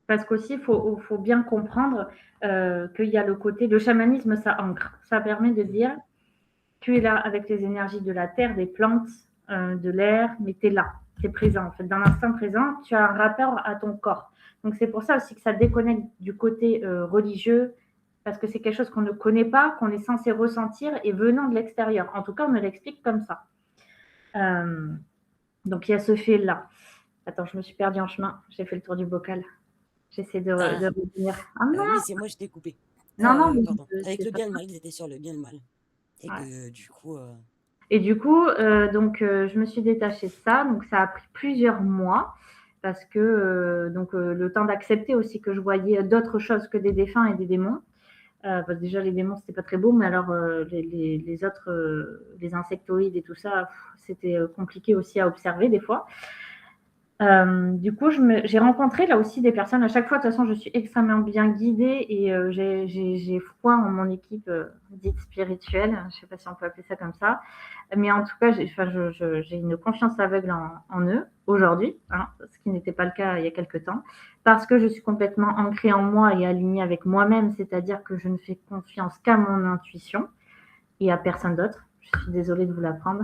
Speaker 1: Parce qu'aussi, faut bien comprendre qu'il y a le côté. Le chamanisme, ça ancre. Ça permet de
Speaker 2: Mm.
Speaker 1: dire tu es là avec les énergies de la terre, des plantes, de l'air, mais tu es là, tu es présent. En fait, dans l'instant présent, tu as un rapport à ton corps. Donc c'est pour ça aussi que ça déconnecte du côté religieux, parce que c'est quelque chose qu'on ne connaît pas, qu'on est censé ressentir et venant de l'extérieur. En tout cas, on me l'explique comme ça. Euh, donc il y a ce fait-là. Attends, je me suis perdue en chemin. J'ai fait le tour du bocal. J'essaie de
Speaker 2: Ah,
Speaker 1: revenir. Ah non,
Speaker 2: oui, c'est moi, je t'ai coupé.
Speaker 1: non, non,
Speaker 2: Pardon. Avec
Speaker 1: c'est
Speaker 2: le
Speaker 1: pas.
Speaker 2: bien et le mal, ils étaient sur le bien et le mal. Et
Speaker 1: Ouais.
Speaker 2: que du coup,
Speaker 1: Et du coup, je me suis détachée de ça. Donc, ça a pris plusieurs mois parce que le temps d'accepter aussi que je voyais d'autres choses que des défunts et des démons. Parce que déjà, les démons, c'était pas très beau, mais alors les autres, les insectoïdes et tout ça, c'était compliqué aussi à observer des fois. Du coup, j'ai rencontré là aussi des personnes. À chaque fois, de toute façon, je suis extrêmement bien guidée et j'ai foi en mon équipe dite spirituelle. Je ne sais pas si on peut appeler ça comme ça. Mais en tout cas, j'ai une confiance aveugle en eux aujourd'hui, hein, ce qui n'était pas le cas il y a quelques temps, parce que je suis complètement ancrée en moi et alignée avec moi-même, c'est-à-dire que je ne fais confiance qu'à mon intuition et à personne d'autre. Je suis désolée de vous l'apprendre.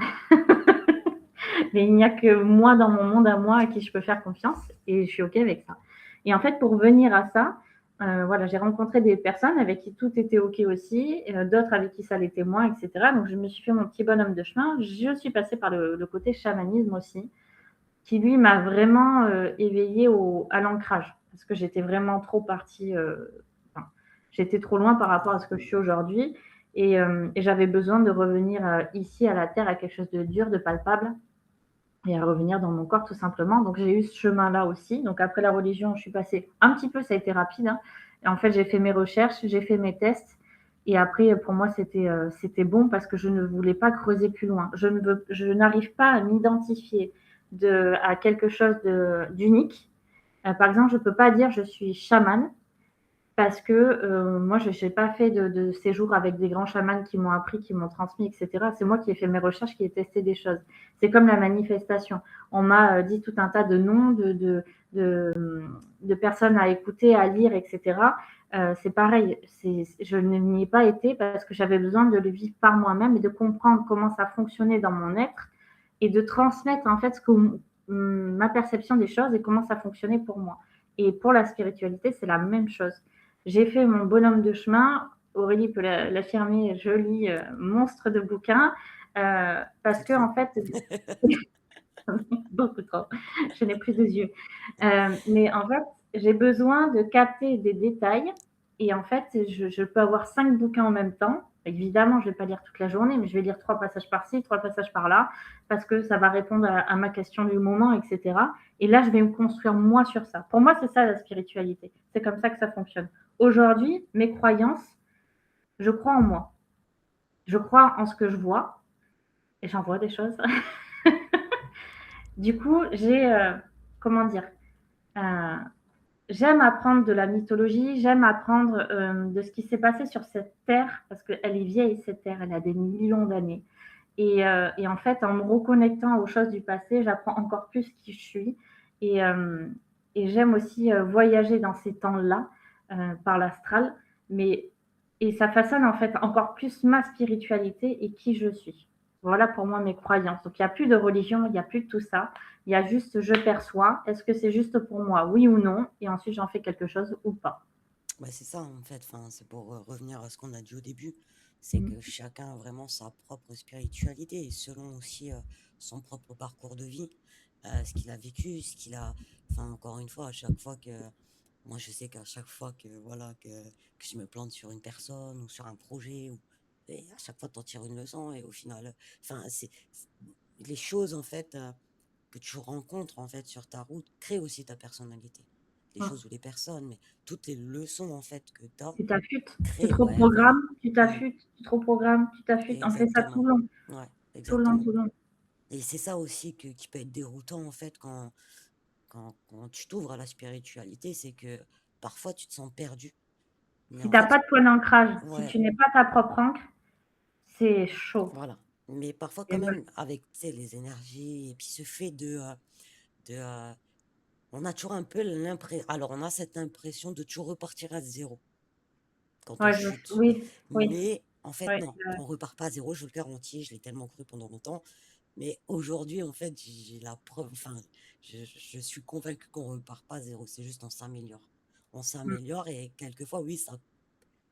Speaker 1: Mais il n'y a que moi dans mon monde à moi à qui je peux faire confiance et je suis OK avec ça. Et en fait, pour venir à ça, voilà, j'ai rencontré des personnes avec qui tout était OK aussi, d'autres avec qui ça l'était moins, etc. Donc, je me suis fait mon petit bonhomme de chemin. Je suis passée par le côté chamanisme aussi, qui lui m'a vraiment éveillée à l'ancrage, parce que j'étais vraiment trop partie, enfin, j'étais trop loin par rapport à ce que je suis aujourd'hui. Et j'avais besoin de revenir ici à la terre, à quelque chose de dur, de palpable, et à revenir dans mon corps tout simplement. Donc j'ai eu ce chemin-là aussi. Donc après la religion, je suis passée un petit peu, ça a été rapide, hein. Et en fait, j'ai fait mes recherches, j'ai fait mes tests. Et après, pour moi, c'était bon parce que je ne voulais pas creuser plus loin. Je n'arrive pas à m'identifier à quelque chose d'unique. Par exemple, je ne peux pas dire je suis chamane parce que moi, je n'ai pas fait de séjour avec des grands chamans qui m'ont appris, qui m'ont transmis, etc. C'est moi qui ai fait mes recherches, qui ai testé des choses. C'est comme la manifestation. On m'a dit tout un tas de noms, de personnes à écouter, à lire, etc. C'est pareil. Je n'y ai pas été parce que j'avais besoin de le vivre par moi-même et de comprendre comment ça fonctionnait dans mon être et de transmettre en fait ma perception des choses et comment ça fonctionnait pour moi. Et pour la spiritualité, c'est la même chose. J'ai fait mon bonhomme de chemin. Aurélie peut l'affirmer, je lis monstre de bouquins parce
Speaker 2: c'est
Speaker 1: que,
Speaker 2: trop.
Speaker 1: en fait, beaucoup trop, je n'ai plus de yeux. Mais en fait, j'ai besoin de capter des détails et en fait, je peux avoir 5 bouquins en même temps Évidemment, je vais pas lire toute la journée, mais je vais lire 3 passages par-ci, 3 passages par-là, parce que ça va répondre à ma question du moment, et cetera. Et là, je vais me construire moi sur ça. Pour moi, c'est ça la spiritualité. C'est comme ça que ça fonctionne. Aujourd'hui, mes croyances, je crois en moi. Je crois en ce que je vois, et j'en vois des choses. Du coup, comment dire, euh, j'aime apprendre de la mythologie, j'aime apprendre de ce qui s'est passé sur cette terre, parce qu'elle est vieille, cette terre, elle a des millions d'années. Et en fait, en me reconnectant aux choses du passé, j'apprends encore plus qui je suis. Et, euh, et j'aime aussi voyager dans ces temps-là par l'astral. Mais, et ça façonne en fait encore plus ma spiritualité et qui je suis. Voilà pour moi mes croyances. Donc il n'y a plus de religion, il n'y a plus de tout ça. Il y a juste je perçois. Est-ce que c'est juste pour moi, oui ou non? Et ensuite j'en fais quelque chose ou pas.
Speaker 2: Bah, c'est ça en fait, enfin, c'est pour revenir à ce qu'on a dit au début, c'est que
Speaker 1: Mm.
Speaker 2: chacun a vraiment sa propre spiritualité et selon aussi son propre parcours de vie, ce qu'il a vécu, ce qu'il a, enfin encore une fois, à chaque fois que, moi je sais qu'à chaque fois que voilà que je me plante sur une personne ou sur un projet, et à chaque fois t'en tires une leçon et au final, enfin les choses en fait que tu rencontres en fait sur ta route créent aussi ta personnalité. Les
Speaker 1: Mm.
Speaker 2: choses ou les personnes, mais toutes les leçons en fait que tu as
Speaker 1: Tu t'affûtes, tu
Speaker 2: créent,
Speaker 1: trop
Speaker 2: ouais, voilà.
Speaker 1: programmes, tu
Speaker 2: Mm,
Speaker 1: t'affûtes, tu trop programmes, tu t'affûtes. On fait ça tout
Speaker 2: exactement.
Speaker 1: le long,
Speaker 2: Ouais,
Speaker 1: tout le long,
Speaker 2: exactement.
Speaker 1: tout le long.
Speaker 2: Et c'est ça aussi qui peut être déroutant en fait quand tu t'ouvres à la spiritualité, c'est que parfois tu te sens perdu. Mais
Speaker 1: Si
Speaker 2: en
Speaker 1: tu as
Speaker 2: fait,
Speaker 1: pas de point d'ancrage, si
Speaker 2: ouais,
Speaker 1: tu n'es pas ta propre ancre, c'est chaud.
Speaker 2: voilà. Mais parfois
Speaker 1: Et
Speaker 2: quand
Speaker 1: moi,
Speaker 2: même avec, tu sais, les énergies et puis ce fait de on a toujours un peu l'impression, alors on a cette impression de toujours repartir à zéro quand on
Speaker 1: ouais,
Speaker 2: chute.
Speaker 1: oui, oui,
Speaker 2: Mais en fait,
Speaker 1: oui,
Speaker 2: non, on repart pas à zéro, je le garantis, je l'ai tellement cru pendant longtemps. Mais aujourd'hui, en fait, j'ai la preuve, enfin, je suis convaincu qu'on repart pas à zéro, c'est juste on s'améliore. On
Speaker 1: mm.
Speaker 2: s'améliore et quelquefois, oui, ça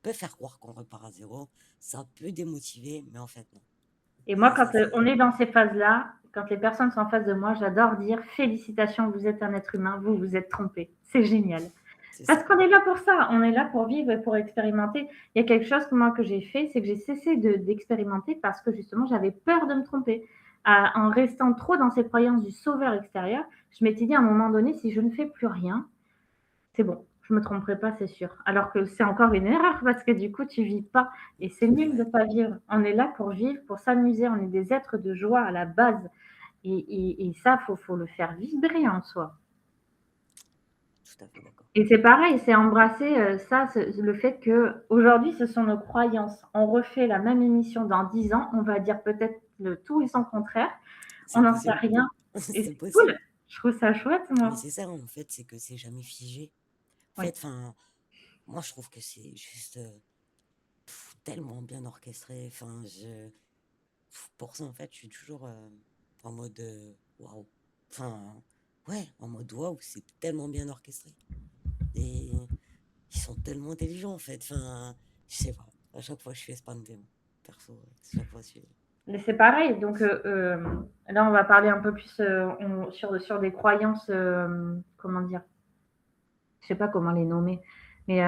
Speaker 2: peut faire croire qu'on repart à zéro, ça peut démotiver, mais en fait, non.
Speaker 1: Et moi,
Speaker 2: Ça,
Speaker 1: quand
Speaker 2: c'est
Speaker 1: on est dans ces phases-là, quand les personnes sont en face de moi, j'adore dire félicitations, vous êtes un être humain, vous vous êtes trompé. C'est génial.
Speaker 2: c'est
Speaker 1: Parce
Speaker 2: ça.
Speaker 1: qu'on est là pour ça, on est là pour vivre et pour expérimenter. Il y a quelque chose que moi que j'ai fait, c'est que j'ai cessé d'expérimenter parce que justement j'avais peur de me tromper. En restant trop dans cette croyance du sauveur extérieur, je m'étais dit à un moment donné, si je ne fais plus rien, c'est bon, je me tromperai pas, c'est sûr. Alors que c'est encore une erreur parce que du coup, tu vis pas. Et c'est nul de
Speaker 2: Ouais,
Speaker 1: pas vivre. On est là pour vivre, pour s'amuser. On est des êtres de joie à la base. Et ça, faut le faire vibrer en soi.
Speaker 2: tout à fait d'accord.
Speaker 1: Et c'est pareil, c'est embrasser ça, le fait que aujourd'hui, ce sont nos croyances. On refait la même émission dans 10 ans, on va dire peut-être le tout et son contraire. On
Speaker 2: C'est
Speaker 1: n'en sait
Speaker 2: possible.
Speaker 1: rien. Et
Speaker 2: C'est
Speaker 1: c'est
Speaker 2: possible.
Speaker 1: cool. Je trouve ça chouette,
Speaker 2: Mais
Speaker 1: moi.
Speaker 2: c'est ça, en fait, c'est que c'est jamais figé. En
Speaker 1: Oui.
Speaker 2: fait, enfin, moi, je trouve que c'est juste tellement bien orchestré. Enfin, pour ça, en fait, je suis toujours en mode waouh. Enfin, ouais, en mode waouh, c'est tellement bien orchestré. Et ils sont tellement intelligents, en fait. Enfin, je sais pas. À chaque fois, je suis espanté, moi. Perso, chaque fois, je suis.
Speaker 1: Mais c'est pareil. Donc là, on va parler un peu plus sur des croyances, comment dire, je sais pas comment les nommer. Mais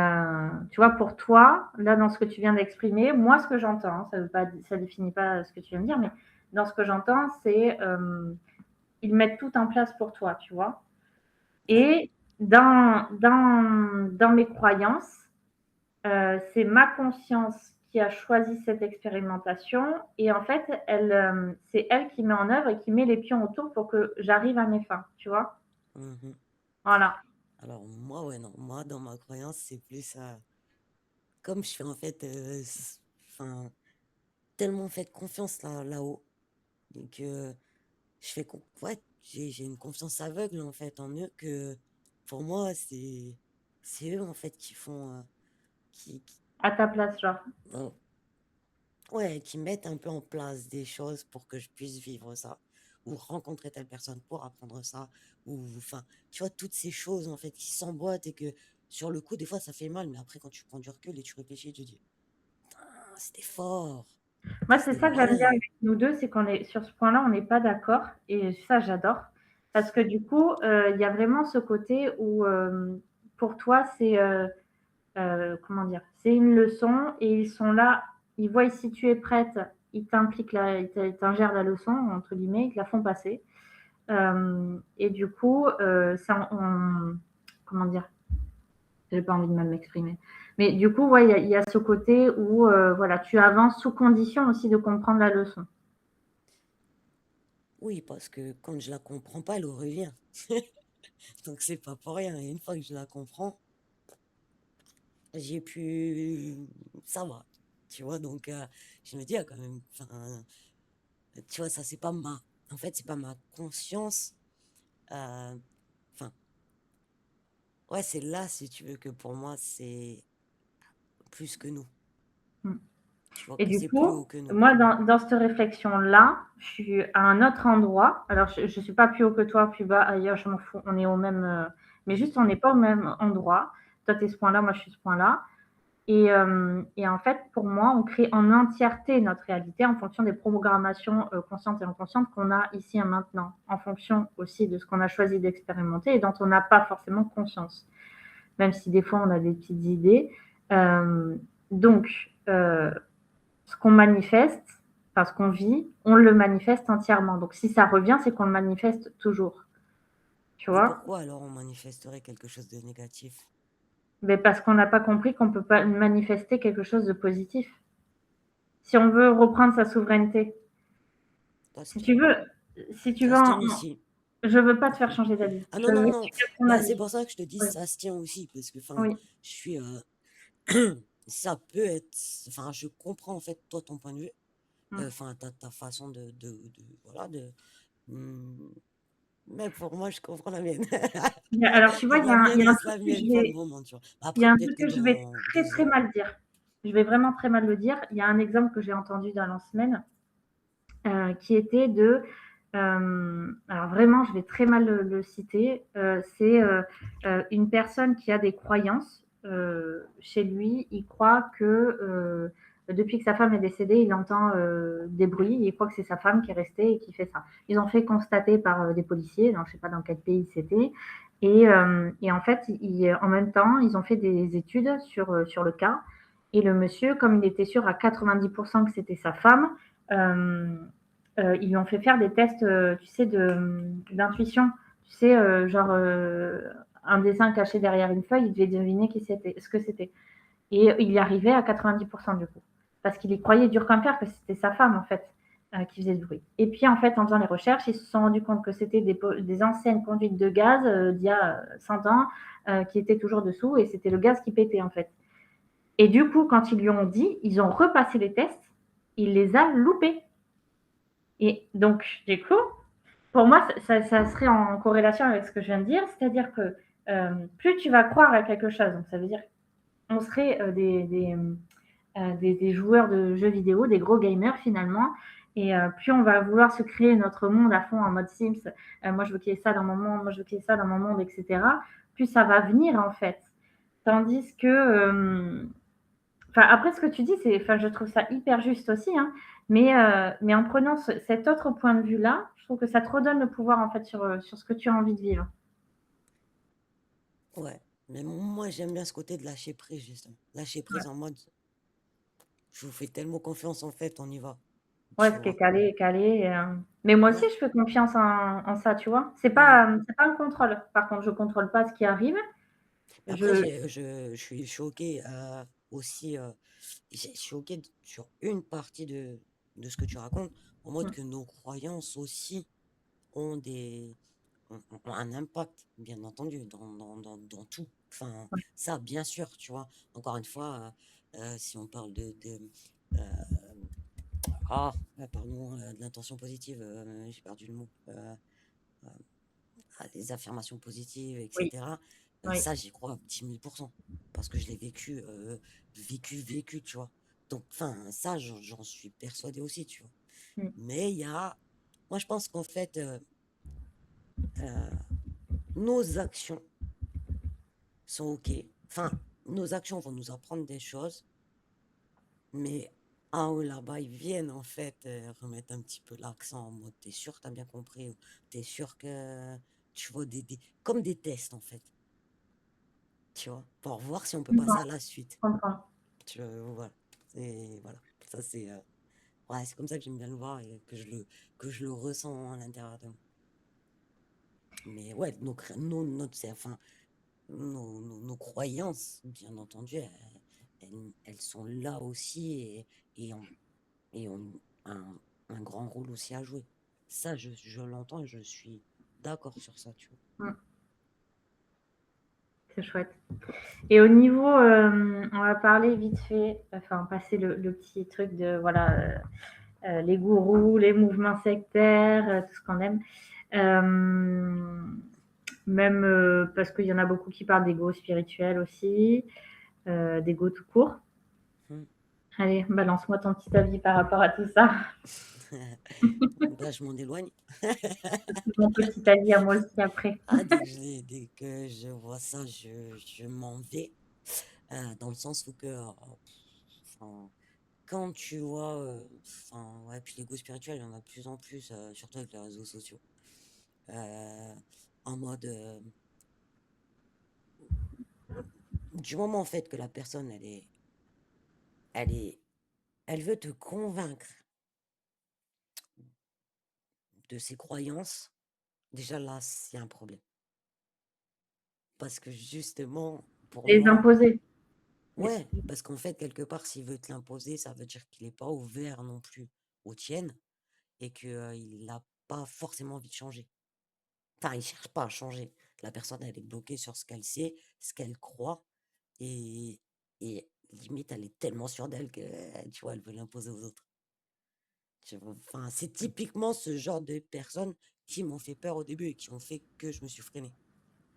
Speaker 1: tu vois, pour toi, là, dans ce que tu viens d'exprimer, moi, ce que j'entends, hein, ça veut pas, ça définit pas ce que tu viens de dire, mais dans ce que j'entends, c'est ils mettent tout en place pour toi, tu vois.
Speaker 2: Ouais.
Speaker 1: Et dans mes croyances, c'est ma conscience qui a choisi cette expérimentation et en fait, c'est elle qui met en œuvre et qui met les pions autour pour que j'arrive à mes fins, tu vois.
Speaker 2: Mhm.
Speaker 1: Voilà.
Speaker 2: Alors, moi, ouais, non. Moi, dans ma croyance, c'est plus comme je fais, en fait, enfin, tellement fait confiance là-haut. Donc, ouais, j'ai une confiance aveugle en fait en eux que pour moi c'est eux en fait qui font qui,
Speaker 1: À ta place, genre.
Speaker 2: euh, ouais, qui mettent un peu en place des choses pour que je puisse vivre ça ou rencontrer telle personne pour apprendre ça ou enfin tu vois toutes ces choses en fait qui s'emboîtent et que sur le coup des fois ça fait mal mais après quand tu prends du recul et tu réfléchis tu te dis ah, c'était fort,
Speaker 1: Moi, c'est
Speaker 2: c'était
Speaker 1: ça que j'aime bien
Speaker 2: malin.
Speaker 1: avec nous deux, c'est qu'on est sur ce point-là, on n'est pas d'accord. Et ça, j'adore. Parce que du coup, il y a vraiment ce côté où, pour toi, c'est, comment dire, c'est une leçon et ils sont là. ils voient si tu es prête, ils t'impliquent ils t'ingèrent la leçon, entre guillemets, ils te la font passer. Et du coup, comment dire? J'ai pas envie de mal m'exprimer. Mais du coup, ouais, il y a ce côté où voilà, tu avances sous condition aussi de comprendre la leçon.
Speaker 2: Oui, parce que quand je la comprends pas, elle revient. Donc c'est pas pour rien. Et une fois que je la comprends, j'ai pu... Ça va. Tu vois, donc je me dis, ah, quand même, enfin, tu vois, ça c'est pas ma... En fait, c'est pas ma conscience. euh, Enfin, ouais, c'est là, si tu veux, que pour moi, c'est plus que nous.
Speaker 1: Mm.
Speaker 2: Tu vois,
Speaker 1: Et
Speaker 2: que
Speaker 1: du
Speaker 2: c'est plus
Speaker 1: coup,
Speaker 2: haut que nous.
Speaker 1: moi, dans cette réflexion-là, je suis à un autre endroit. Alors, je ne suis pas plus haut que toi, plus bas, ailleurs, je m'en fous. On est au même. Mais
Speaker 2: Mhm.
Speaker 1: juste, on n'est pas au même endroit. Toi, tu es ce point-là, moi, je suis ce point-là. Et en fait, pour moi, on crée en entièreté notre réalité en fonction des programmations conscientes et inconscientes qu'on a ici et maintenant, en fonction aussi de ce qu'on a choisi d'expérimenter et dont on n'a pas forcément conscience, même si des fois on a des petites idées. Euh, donc, ce qu'on manifeste, enfin ce qu'on vit, on le manifeste entièrement. Donc, si ça revient, c'est qu'on le manifeste toujours. Tu
Speaker 2: Et
Speaker 1: vois?
Speaker 2: pourquoi alors on manifesterait quelque chose de négatif?
Speaker 1: Mais parce qu'on n'a pas compris qu'on ne peut pas manifester quelque chose de positif. Si on veut reprendre sa souveraineté, si
Speaker 2: T'abstiens.
Speaker 1: tu veux, si tu veux,
Speaker 2: Ça se tient aussi.
Speaker 1: je veux pas te faire changer d'avis.
Speaker 2: Ah
Speaker 1: Je
Speaker 2: non, non,
Speaker 1: veux que
Speaker 2: non.
Speaker 1: tu gardes ton
Speaker 2: Bah, c'est
Speaker 1: avis.
Speaker 2: pour ça que je te dis,
Speaker 1: Oui,
Speaker 2: ça se tient aussi. Parce que, enfin,
Speaker 1: oui,
Speaker 2: je suis. Ça peut être. Enfin, je comprends en fait, toi, ton point de vue.
Speaker 1: mm.
Speaker 2: Enfin, ta façon voilà, Hmm, mais pour moi, je comprends la mienne.
Speaker 1: Alors, tu vois,
Speaker 2: La mienne
Speaker 1: il y a un
Speaker 2: reste
Speaker 1: truc
Speaker 2: la
Speaker 1: que
Speaker 2: mienne pour le moment, tu vois.
Speaker 1: il y
Speaker 2: Après,
Speaker 1: a un
Speaker 2: peut-être
Speaker 1: truc
Speaker 2: que
Speaker 1: que je vais
Speaker 2: dans
Speaker 1: très,
Speaker 2: deux
Speaker 1: très
Speaker 2: ans.
Speaker 1: mal dire. Je vais vraiment très mal le dire. Il y a un exemple que j'ai entendu dans la semaine qui était alors vraiment, je vais très mal le citer. C'est une personne qui a des croyances. Chez lui, il croit que depuis que sa femme est décédée, il entend des bruits. Il croit que c'est sa femme qui est restée et qui fait ça. Ils ont fait constater par des policiers, donc je ne sais pas dans quel pays c'était. Et en fait, en même temps, ils ont fait des études sur le cas. Et le monsieur, comme il était sûr à 90% que c'était sa femme, euh, ils lui ont fait faire des tests, tu sais, d'intuition. Tu sais, genre un dessin caché derrière une feuille, il devait deviner ce que c'était. Et il y arrivait à 90% du coup. Parce qu'il y croyait dur comme fer que c'était sa femme, en fait, qui faisait du bruit. Et puis, en fait, en faisant les recherches, ils se sont rendus compte que c'était des anciennes conduites de gaz d'il y a 100 ans qui étaient toujours dessous et c'était le gaz qui pétait, en fait. Et du coup, quand ils lui ont dit, ils ont repassé les tests, il les a loupés. Et donc, du coup, pour moi, ça serait en corrélation avec ce que je viens de dire, c'est-à-dire que plus tu vas croire à quelque chose, donc ça veut dire qu'on serait des joueurs de jeux vidéo, des gros gamers finalement, et plus on va vouloir se créer notre monde à fond en mode Sims, moi je veux qu'il y ait ça dans mon monde, moi je veux qu'il y ait ça dans mon monde, etc., plus ça va venir en fait. Tandis que enfin, après, ce que tu dis, enfin, je trouve ça hyper juste aussi, hein, mais en prenant cet autre point de vue-là, je trouve que ça te redonne le pouvoir en fait sur ce que tu as envie de vivre.
Speaker 2: Ouais. Mais moi, j'aime bien ce côté de lâcher prise, justement. Lâcher prise en mode, je vous fais tellement confiance, en fait, on y va.
Speaker 1: Ouais,
Speaker 2: Tu
Speaker 1: ce qui est
Speaker 2: vois.
Speaker 1: calé est calé. Mais moi aussi,
Speaker 2: Ouais.
Speaker 1: je fais confiance en ça, tu vois.
Speaker 2: Mhm.
Speaker 1: C'est pas un contrôle. Par contre, je contrôle pas ce qui arrive.
Speaker 2: Après,
Speaker 1: Je,
Speaker 2: je suis choqué aussi. Je suis choqué sur une partie de ce que tu racontes, en mode que nos croyances aussi ont ont un impact, bien entendu, dans tout. Enfin, ça, bien sûr, tu vois. Encore une fois, si on parle euh, pardon, de l'intention positive, j'ai perdu le mot. Les affirmations positives,
Speaker 1: oui,
Speaker 2: etc.
Speaker 1: oui.
Speaker 2: Ça, j'y crois à 10 000%. Parce que je l'ai vécu, tu vois. Donc, enfin, ça, j'en suis persuadé aussi, tu vois.
Speaker 1: Mm.
Speaker 2: Mais il y a. Moi, je pense qu'en fait, euh, nos actions sont OK. Enfin, nos actions vont nous apprendre des choses, mais en haut là-bas, ils viennent en fait remettre un petit peu l'accent en mode t'es sûr que t'as bien compris ou t'es sûr que tu vois comme des tests en fait, tu vois, pour voir si on peut
Speaker 1: Je
Speaker 2: passer
Speaker 1: comprends,
Speaker 2: à la suite.
Speaker 1: je comprends.
Speaker 2: Voilà. Et voilà. Ça, ouais, c'est comme ça que j'aime bien le voir et que je le ressens à l'intérieur de moi. Mais ouais, enfin, nos croyances, bien entendu, elles sont là aussi et ont, et ont un grand rôle aussi à jouer. Ça, je l'entends et je suis d'accord sur ça, tu vois.
Speaker 1: Mm, c'est chouette. Et au niveau, on va parler vite fait, enfin passer le petit truc de voilà les gourous, les mouvements sectaires, tout ce qu'on aime. Euh, Même parce qu'il y en a beaucoup qui parlent d'ego spirituel aussi, d'ego tout court.
Speaker 2: Hmm.
Speaker 1: Allez, balance-moi ton petit avis par rapport à tout ça.
Speaker 2: Bah, je m'en éloigne.
Speaker 1: Mon petit avis à moi aussi après.
Speaker 2: Ah, dès que je vois ça, je m'en vais. Dans le sens où que, enfin, quand tu vois, enfin, ouais, puis l'ego spirituel, il y en a de plus en plus, surtout avec les réseaux sociaux. Euh, En mode, du moment en fait que la personne, elle est, elle veut te convaincre de ses croyances, déjà là, c'est un problème. Parce que justement, pour
Speaker 1: Les
Speaker 2: moi,
Speaker 1: imposer.
Speaker 2: ouais, parce qu'en fait, quelque part, s'il veut te l'imposer, ça veut dire qu'il n'est pas ouvert non plus aux tiennes et qu'il n'a pas forcément envie de changer. Enfin, il cherche pas à changer. La personne, elle est bloquée sur ce qu'elle sait, ce qu'elle croit, et, et limite, elle est tellement sûre d'elle que, tu vois, elle veut l'imposer aux autres. Tu vois, enfin, c'est typiquement ce genre de personnes qui m'ont fait peur au début et qui ont fait que je me suis freiné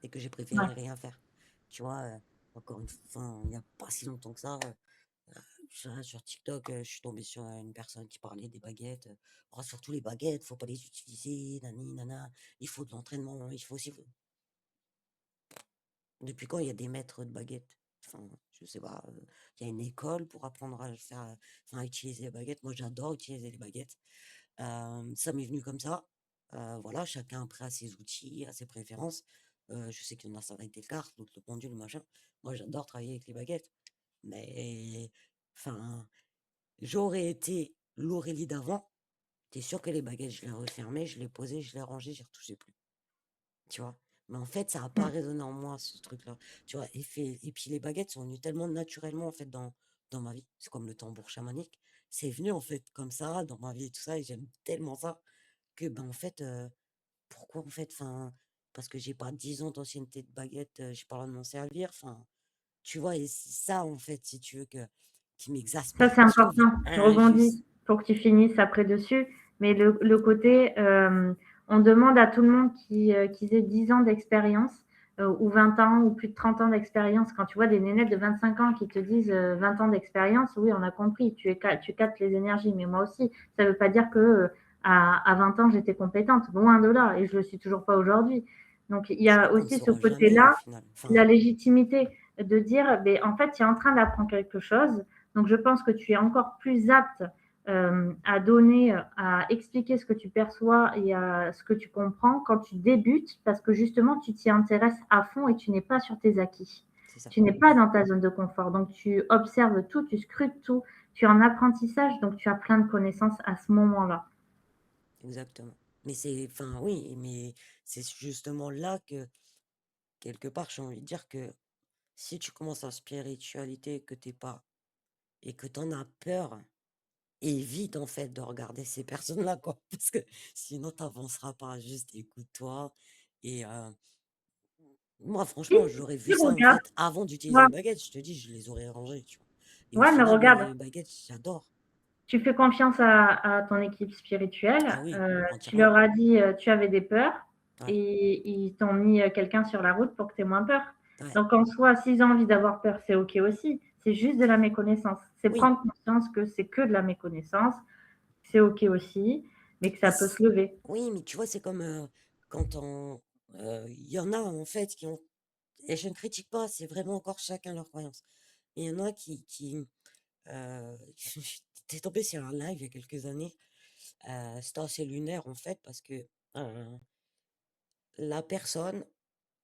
Speaker 2: et que j'ai préféré
Speaker 1: Ouais.
Speaker 2: rien faire. Tu vois, encore une fois, enfin, il n'y a pas si longtemps que ça, sur TikTok, je suis tombé sur une personne qui parlait des baguettes. Oh, surtout les baguettes, faut pas les utiliser, nani, nana, il faut de l'entraînement, il faut aussi. Depuis quand il y a des maîtres de baguettes? Enfin, je sais pas, il y a une école pour apprendre à faire, enfin, à utiliser les baguettes. Moi, j'adore utiliser les baguettes. Ça m'est venu comme ça. Voilà, chacun après a ses outils, a ses préférences. Je sais qu'il y en a, ça va être des cartes, d'autres le pendule, le machin. Moi, j'adore travailler avec les baguettes. Mais, enfin, j'aurais été l'Aurélie d'avant. T'es sûr que les baguettes, je les refermais, je les posais, je les rangeais, j'y retouchais plus. Tu vois? Mais en fait, ça a pas
Speaker 1: Mm.
Speaker 2: résonné en moi, ce truc-là. Tu vois? Et puis les baguettes sont venues tellement naturellement, en fait, dans ma vie. C'est comme le tambour chamanique. C'est venu, en fait, comme ça, dans ma vie et tout ça, et j'aime tellement ça que, ben, en fait, pourquoi, en fait, enfin, parce que j'ai pas 10 ans d'ancienneté de baguette, j'ai pas le droit de m'en servir, enfin, tu vois? Et c'est ça, en fait, si tu veux, qui
Speaker 1: Ça,
Speaker 2: m'exaspère,
Speaker 1: c'est
Speaker 2: que je trouve
Speaker 1: important. Je
Speaker 2: injuste.
Speaker 1: rebondis pour que tu finisses après dessus. Mais le côté, on demande à tout le monde qu'ils aient 10 ans d'expérience ou 20 ans ou plus de 30 ans d'expérience. Quand tu vois des nénettes de 25 ans qui te disent 20 ans d'expérience, oui, on a compris, tu captes les énergies. Mais moi aussi, ça ne veut pas dire que à 20 ans, j'étais compétente. Loin de là. Et je ne le suis toujours pas aujourd'hui. Donc, il y
Speaker 2: Je
Speaker 1: a
Speaker 2: crois qu'on le
Speaker 1: aussi ce
Speaker 2: saura jamais, au
Speaker 1: côté-là,
Speaker 2: final.
Speaker 1: la
Speaker 2: Enfin,
Speaker 1: légitimité de dire, ben, en fait, tu es en train d'apprendre quelque chose donc, je pense que tu es encore plus apte à donner, à expliquer ce que tu perçois et à ce que tu comprends quand tu débutes, parce que justement, tu t'y intéresses à fond et tu n'es pas sur tes acquis.
Speaker 2: c'est ça.
Speaker 1: Tu n'es pas dans ta zone de confort. Donc, tu observes tout, tu scrutes tout, tu es en apprentissage, donc tu as plein de connaissances à ce moment-là.
Speaker 2: Exactement. Mais c'est, enfin, oui, mais c'est justement là que, quelque part, j'ai envie de dire que si tu commences en spiritualité que t'es pas et que t'en as peur, évite en fait de regarder ces personnes-là, quoi. Parce que sinon, t'avanceras pas. Juste écoute-toi. Et moi,
Speaker 1: Si,
Speaker 2: franchement, j'aurais vu
Speaker 1: si,
Speaker 2: ça en
Speaker 1: regarde,
Speaker 2: fait avant
Speaker 1: tu
Speaker 2: d'utiliser
Speaker 1: vois.
Speaker 2: les baguettes. Je te dis, je les aurais rangées, tu vois. Et au
Speaker 1: Ouais, mais
Speaker 2: final,
Speaker 1: regarde,
Speaker 2: les baguettes, j'adore.
Speaker 1: tu fais confiance à ton équipe
Speaker 2: Ah
Speaker 1: spirituelle.
Speaker 2: oui,
Speaker 1: Tu
Speaker 2: entièrement.
Speaker 1: leur as dit tu avais des peurs
Speaker 2: Ouais,
Speaker 1: et ils t'ont mis quelqu'un sur la route pour que tu aies moins peur.
Speaker 2: ouais.
Speaker 1: Donc en soi, s'ils ont envie d'avoir peur, c'est OK aussi. C'est juste de la méconnaissance. C'est
Speaker 2: Oui,
Speaker 1: prendre conscience que c'est que de la méconnaissance. C'est OK aussi, mais que
Speaker 2: mais
Speaker 1: ça peut se lever.
Speaker 2: oui, mais tu vois, c'est comme quand on. Il y en a en fait qui ont. Et je ne critique pas, c'est vraiment encore chacun leur croyance. Il y en a j'étais tombée sur un live il y a quelques années. C'était assez lunaire en fait parce que euh, la personne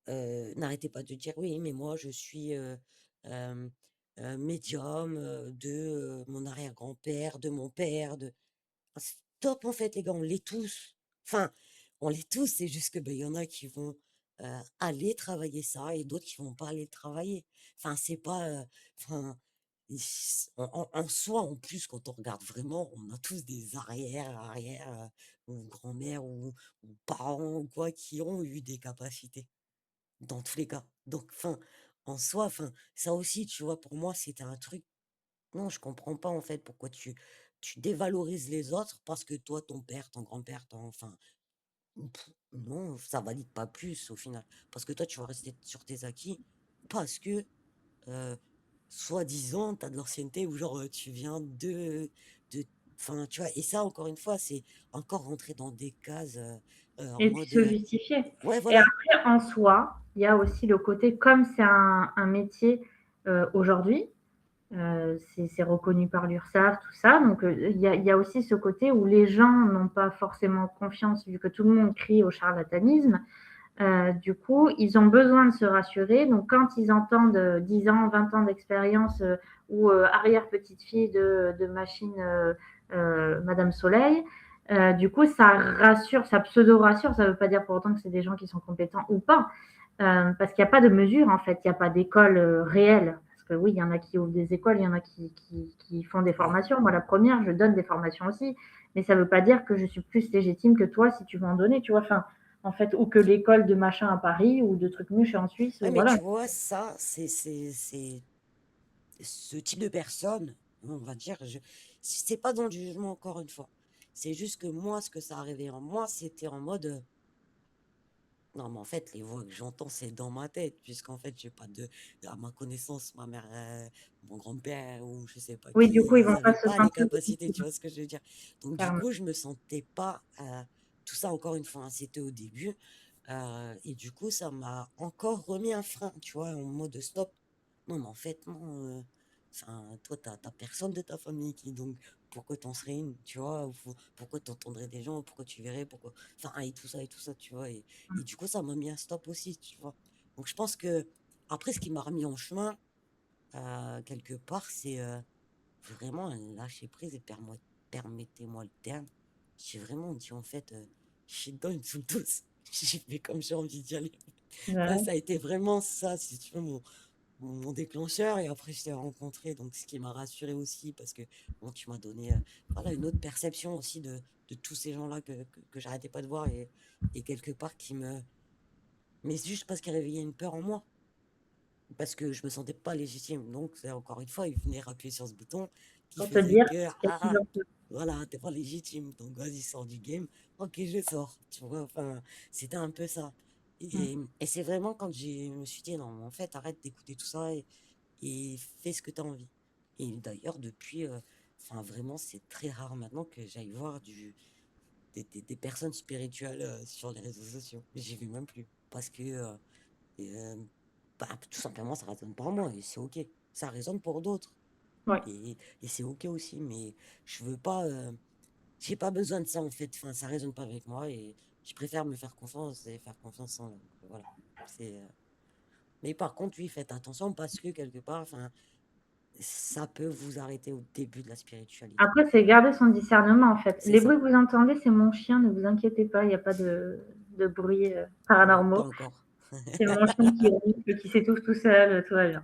Speaker 2: n'arrêtait pas de dire oui, mais moi je suis médium, de mon arrière-grand-père, de mon père, de ah, stop en fait les gars, on l'est tous. Enfin, on l'est tous, c'est juste que, il y en a qui vont, aller travailler ça et d'autres qui vont pas aller le travailler. Enfin, c'est pas, enfin, en soi, en plus, quand on regarde vraiment, on a tous des arrière, ou grand-mères ou parents ou quoi qui ont eu des capacités, dans tous les cas. Donc enfin, en soi, enfin, ça aussi, tu vois, pour moi, c'était un truc non, je comprends pas en fait pourquoi tu dévalorises les autres parce que toi, ton père, ton grand-père, enfin, non, ça valide pas plus au final. Parce que toi, tu vas rester sur tes acquis parce que, euh, soi-disant, tu as de l'ancienneté ou genre, tu viens de, enfin, tu vois, et ça, encore une fois, c'est encore rentrer dans des cases en
Speaker 1: Et puis
Speaker 2: mode,
Speaker 1: se justifier.
Speaker 2: ouais,
Speaker 1: Et
Speaker 2: voilà.
Speaker 1: après, en soi, il y a aussi le côté, comme c'est un métier aujourd'hui, c'est reconnu par l'URSSAF, tout ça. Donc, il y a aussi ce côté où les gens n'ont pas forcément confiance, vu que tout le monde crie au charlatanisme. Du coup, ils ont besoin de se rassurer. Donc, quand ils entendent 10 ans, 20 ans d'expérience ou arrière-petite-fille de machine Madame Soleil, du coup, ça rassure, ça pseudo-rassure. Ça ne veut pas dire pour autant que c'est des gens qui sont compétents ou pas. Parce qu'il n'y a pas de mesure, en fait. Il n'y a pas d'école réelle. Parce que oui, il y en a qui ouvrent des écoles, il y en a qui font des
Speaker 2: Ouais.
Speaker 1: formations. Moi, la première, je donne des formations aussi. Mais ça ne veut pas dire que je suis plus légitime que toi si tu veux en donner, tu vois. Enfin, en fait, ou que l'école de machin à Paris, ou de trucs mouches en Suisse,
Speaker 2: Ouais,
Speaker 1: ou
Speaker 2: mais
Speaker 1: voilà.
Speaker 2: tu vois, ça, c'est ce type de personne, on va dire, c'est pas dans le jugement encore une fois. C'est juste que moi, ce que ça arrivait en moi, c'était en mode, non, mais en fait, les voix que j'entends, c'est dans ma tête, puisqu'en fait, j'ai pas à ma connaissance, ma mère, mon grand-père, ou je sais pas
Speaker 1: Oui, du coup,
Speaker 2: qui,
Speaker 1: ils
Speaker 2: ils
Speaker 1: vont pas
Speaker 2: avaient
Speaker 1: se
Speaker 2: pas les
Speaker 1: sentir
Speaker 2: capacités, tu
Speaker 1: légitimes,
Speaker 2: vois ce que je veux dire. Donc, du
Speaker 1: clairement.
Speaker 2: coup, je me sentais pas, tout ça, encore une fois, hein, c'était au début, et du coup, ça m'a encore remis un frein, tu vois, en mode stop. Non, mais en fait, non, enfin, toi, t'as personne de ta famille qui, donc, pourquoi t'en serais une, tu vois, ou pourquoi t'entendrais des gens, pourquoi tu verrais, pourquoi, enfin, et tout ça, tu vois, et du coup, ça m'a mis un stop aussi, tu vois. Donc, je pense que, après, ce qui m'a remis en chemin, quelque part, c'est vraiment un lâcher prise, et permettez-moi le terme. J'ai vraiment dit, en fait, je suis dedans, ils me saoulent tous. J'ai fait comme j'ai envie d'y aller. Enfin,
Speaker 1: Ouais.
Speaker 2: ça a été vraiment ça, si tu veux, mon déclencheur. Et après, je t'ai rencontré, donc ce qui m'a rassuré aussi, parce que bon, tu m'as donné voilà, une autre perception aussi de tous ces gens-là que j'arrêtais pas de voir et quelque part qui me. Mais juste parce qu'il réveillait une peur en moi, parce que je me sentais pas légitime. Donc, c'est encore une fois, il venait appuyer sur ce bouton qui
Speaker 1: Pour te
Speaker 2: faisait
Speaker 1: dire
Speaker 2: que,
Speaker 1: qu'il y a plusieurs choses.
Speaker 2: voilà, t'es pas légitime. Donc, vas-y, sors du game. Ok, je sors. Tu vois, enfin, c'était un peu ça. Et c'est vraiment quand je me suis dit, non, en fait, arrête d'écouter tout ça et fais ce que tu as envie. Et d'ailleurs, depuis, enfin, vraiment, c'est très rare maintenant que j'aille voir des personnes spirituelles sur les réseaux sociaux. J'y vais même plus. Parce que euh, bah, tout simplement, ça résonne pas en moi et c'est ok. Ça résonne pour d'autres
Speaker 1: Ouais.
Speaker 2: et c'est ok aussi, mais je veux pas, j'ai pas besoin de ça en fait. Enfin, ça résonne pas avec moi et je préfère me faire confiance et faire confiance en donc, voilà. C'est, mais par contre, oui, faites attention parce que quelque part, enfin, ça peut vous arrêter au début de la spiritualité.
Speaker 1: Après, c'est garder son discernement, en fait.
Speaker 2: C'est
Speaker 1: Les
Speaker 2: ça.
Speaker 1: bruits que vous entendez, c'est mon chien, ne vous inquiétez pas, il n'y a pas de bruit
Speaker 2: Pas
Speaker 1: paranormaux.
Speaker 2: encore.
Speaker 1: C'est mon chien qui ronfle, qui s'étouffe tout seul, tout va bien.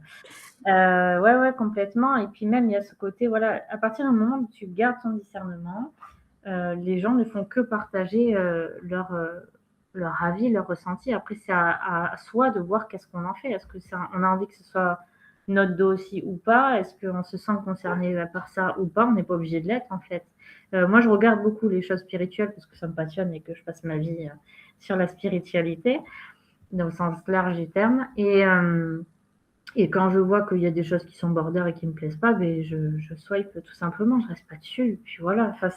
Speaker 1: Ouais, ouais, complètement. Et puis même, il y a ce côté, voilà, à partir du moment où tu gardes ton discernement, les gens ne font que partager leur avis, leur ressenti. Après, c'est à soi de voir qu'est-ce qu'on en fait. Est-ce que on a envie que ce soit notre dos aussi ou pas? Est-ce qu'on se sent concerné par ça ou pas? On n'est pas obligé de l'être en fait. Moi, je regarde beaucoup les choses spirituelles parce que ça me passionne et que je passe ma vie sur la spiritualité, dans le sens large du terme. Et quand je vois qu'il y a des choses qui sont border et qui me plaisent pas, ben je swipe tout simplement, je reste pas dessus. Puis voilà, enfin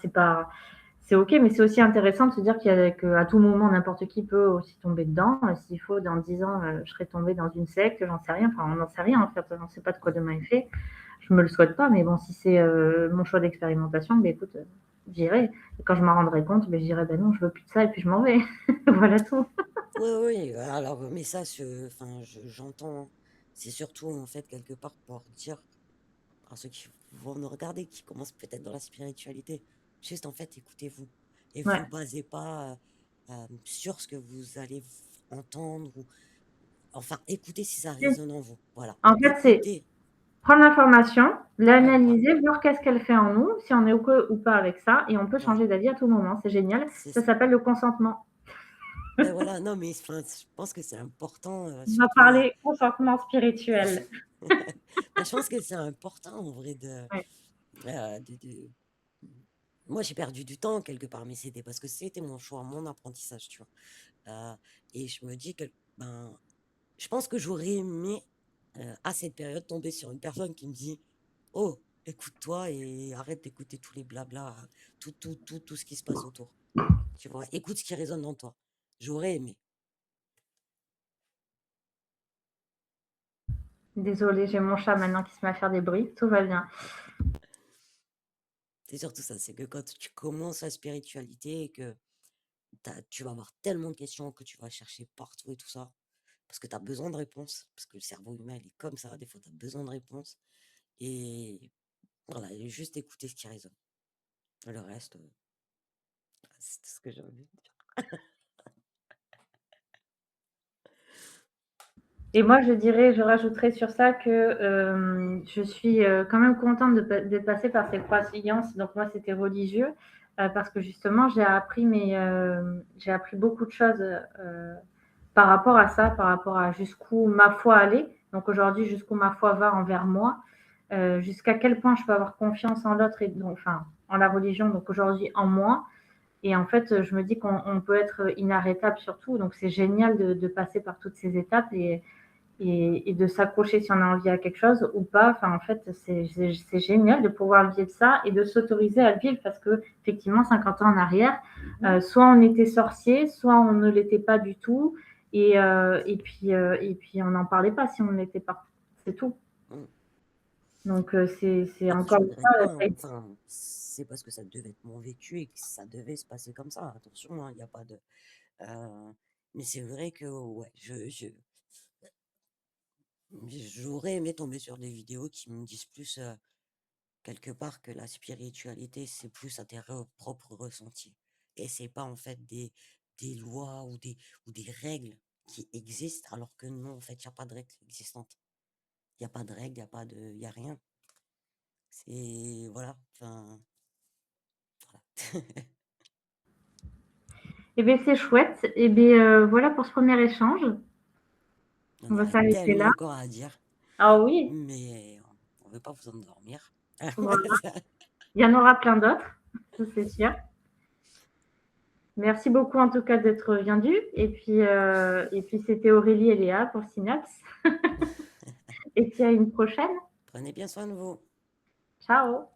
Speaker 1: c'est ok, mais c'est aussi intéressant de se dire qu'à tout moment n'importe qui peut aussi tomber dedans. S'il faut, dans 10 ans, je serais tombée dans une secte, j'en sais rien. Enfin, on n'en sait rien en fait, on ne sait pas de quoi demain est fait. Je me le souhaite pas, mais bon, si c'est mon choix d'expérimentation, ben écoute, j'irai. Et quand je m'en rendrai compte, ben je dirai ben non, je veux plus de ça et puis je m'en vais. Voilà tout.
Speaker 2: Oui, oui, alors, mais ça, enfin, j'entends, hein. C'est surtout, en fait, quelque part, pour dire. Alors ceux qui vont nous regarder, qui commencent peut-être dans la spiritualité, juste en fait, écoutez-vous. Et
Speaker 1: Ouais.
Speaker 2: vous basez pas sur ce que vous allez entendre ou enfin, écoutez si ça résonne en vous. Voilà.
Speaker 1: En fait, c'est
Speaker 2: Écoutez.
Speaker 1: prendre l'information,
Speaker 2: Ouais, voilà.
Speaker 1: l'analyser, voir qu'est-ce qu'elle fait en nous, si on est OK ou pas avec ça, et on peut
Speaker 2: Voilà.
Speaker 1: changer d'avis à tout moment. C'est génial.
Speaker 2: C'est
Speaker 1: Ça
Speaker 2: ça.
Speaker 1: s'appelle le consentement.
Speaker 2: Ben voilà, non, mais enfin, je pense que c'est important,
Speaker 1: On va
Speaker 2: surtout.
Speaker 1: parler consentement spirituel.
Speaker 2: Ben, je pense que c'est important en vrai
Speaker 1: Ouais.
Speaker 2: de- Moi, j'ai perdu du temps quelque part, mais c'était parce que c'était mon choix, mon apprentissage, tu vois. Et je me dis que ben, je pense que j'aurais aimé à cette période tomber sur une personne qui me dit, oh, écoute-toi et arrête d'écouter tous les blabla, tout ce qui se passe autour. Tu vois, écoute ce qui résonne en toi. J'aurais aimé.
Speaker 1: Désolée, j'ai mon chat maintenant qui se met à faire des bruits. Tout va bien.
Speaker 2: C'est surtout ça, c'est que quand tu commences la spiritualité et que tu vas avoir tellement de questions que tu vas chercher partout et tout ça, parce que tu as besoin de réponses, parce que le cerveau humain, il est comme ça, des fois, tu as besoin de réponses. Et voilà, et juste écouter ce qui résonne. Le reste, c'est tout ce que j'ai envie de dire.
Speaker 1: Et moi, je dirais, je rajouterais sur ça que je suis quand même contente d'être passée par ces croyances. Donc moi, c'était religieux parce que justement, j'ai appris beaucoup de choses par rapport à ça, par rapport à jusqu'où ma foi allait. Donc aujourd'hui, jusqu'où ma foi va envers moi, jusqu'à quel point je peux avoir confiance en l'autre et donc, enfin, en la religion. Donc aujourd'hui, en moi. Et en fait, je me dis qu'on peut être inarrêtable surtout. Donc c'est génial de passer par toutes ces étapes et de s'accrocher si on a envie à quelque chose ou pas. Enfin, en fait, c'est génial de pouvoir vivre ça et de s'autoriser à le vivre parce que, effectivement, 50 ans en arrière, soit on était sorcier, soit on ne l'était pas du tout. Et puis, on n'en parlait pas si on ne l'était pas. C'est tout.
Speaker 2: Mm.
Speaker 1: Donc, c'est
Speaker 2: Après, je
Speaker 1: encore une
Speaker 2: regrette
Speaker 1: fois,
Speaker 2: pas, hein. Enfin, c'est parce que ça devait être mon vécu et que ça devait se passer comme ça. Attention, il n'y a pas de. euh, Mais c'est vrai que ouais, j'aurais aimé tomber sur des vidéos qui me disent plus quelque part que la spiritualité, c'est plus à tes propres ressentis. Et c'est pas en fait des lois ou des règles qui existent, alors que non, en fait, il n'y a pas de règles existantes. Il n'y a pas de règles, il y a rien. C'est, voilà, enfin, voilà.
Speaker 1: eh bien, c'est chouette. Eh bien, voilà pour ce premier échange.
Speaker 2: On
Speaker 1: On va
Speaker 2: aurait
Speaker 1: s'arrêter
Speaker 2: tellement
Speaker 1: là.
Speaker 2: encore à dire,
Speaker 1: Ah oui,
Speaker 2: mais on ne veut pas vous endormir.
Speaker 1: voilà. Il y en aura plein d'autres, ça c'est sûr. Merci beaucoup en tout cas d'être venu. Et puis c'était Aurélie et Léa pour Synapse. Et puis à une prochaine.
Speaker 2: Prenez bien soin de vous.
Speaker 1: Ciao.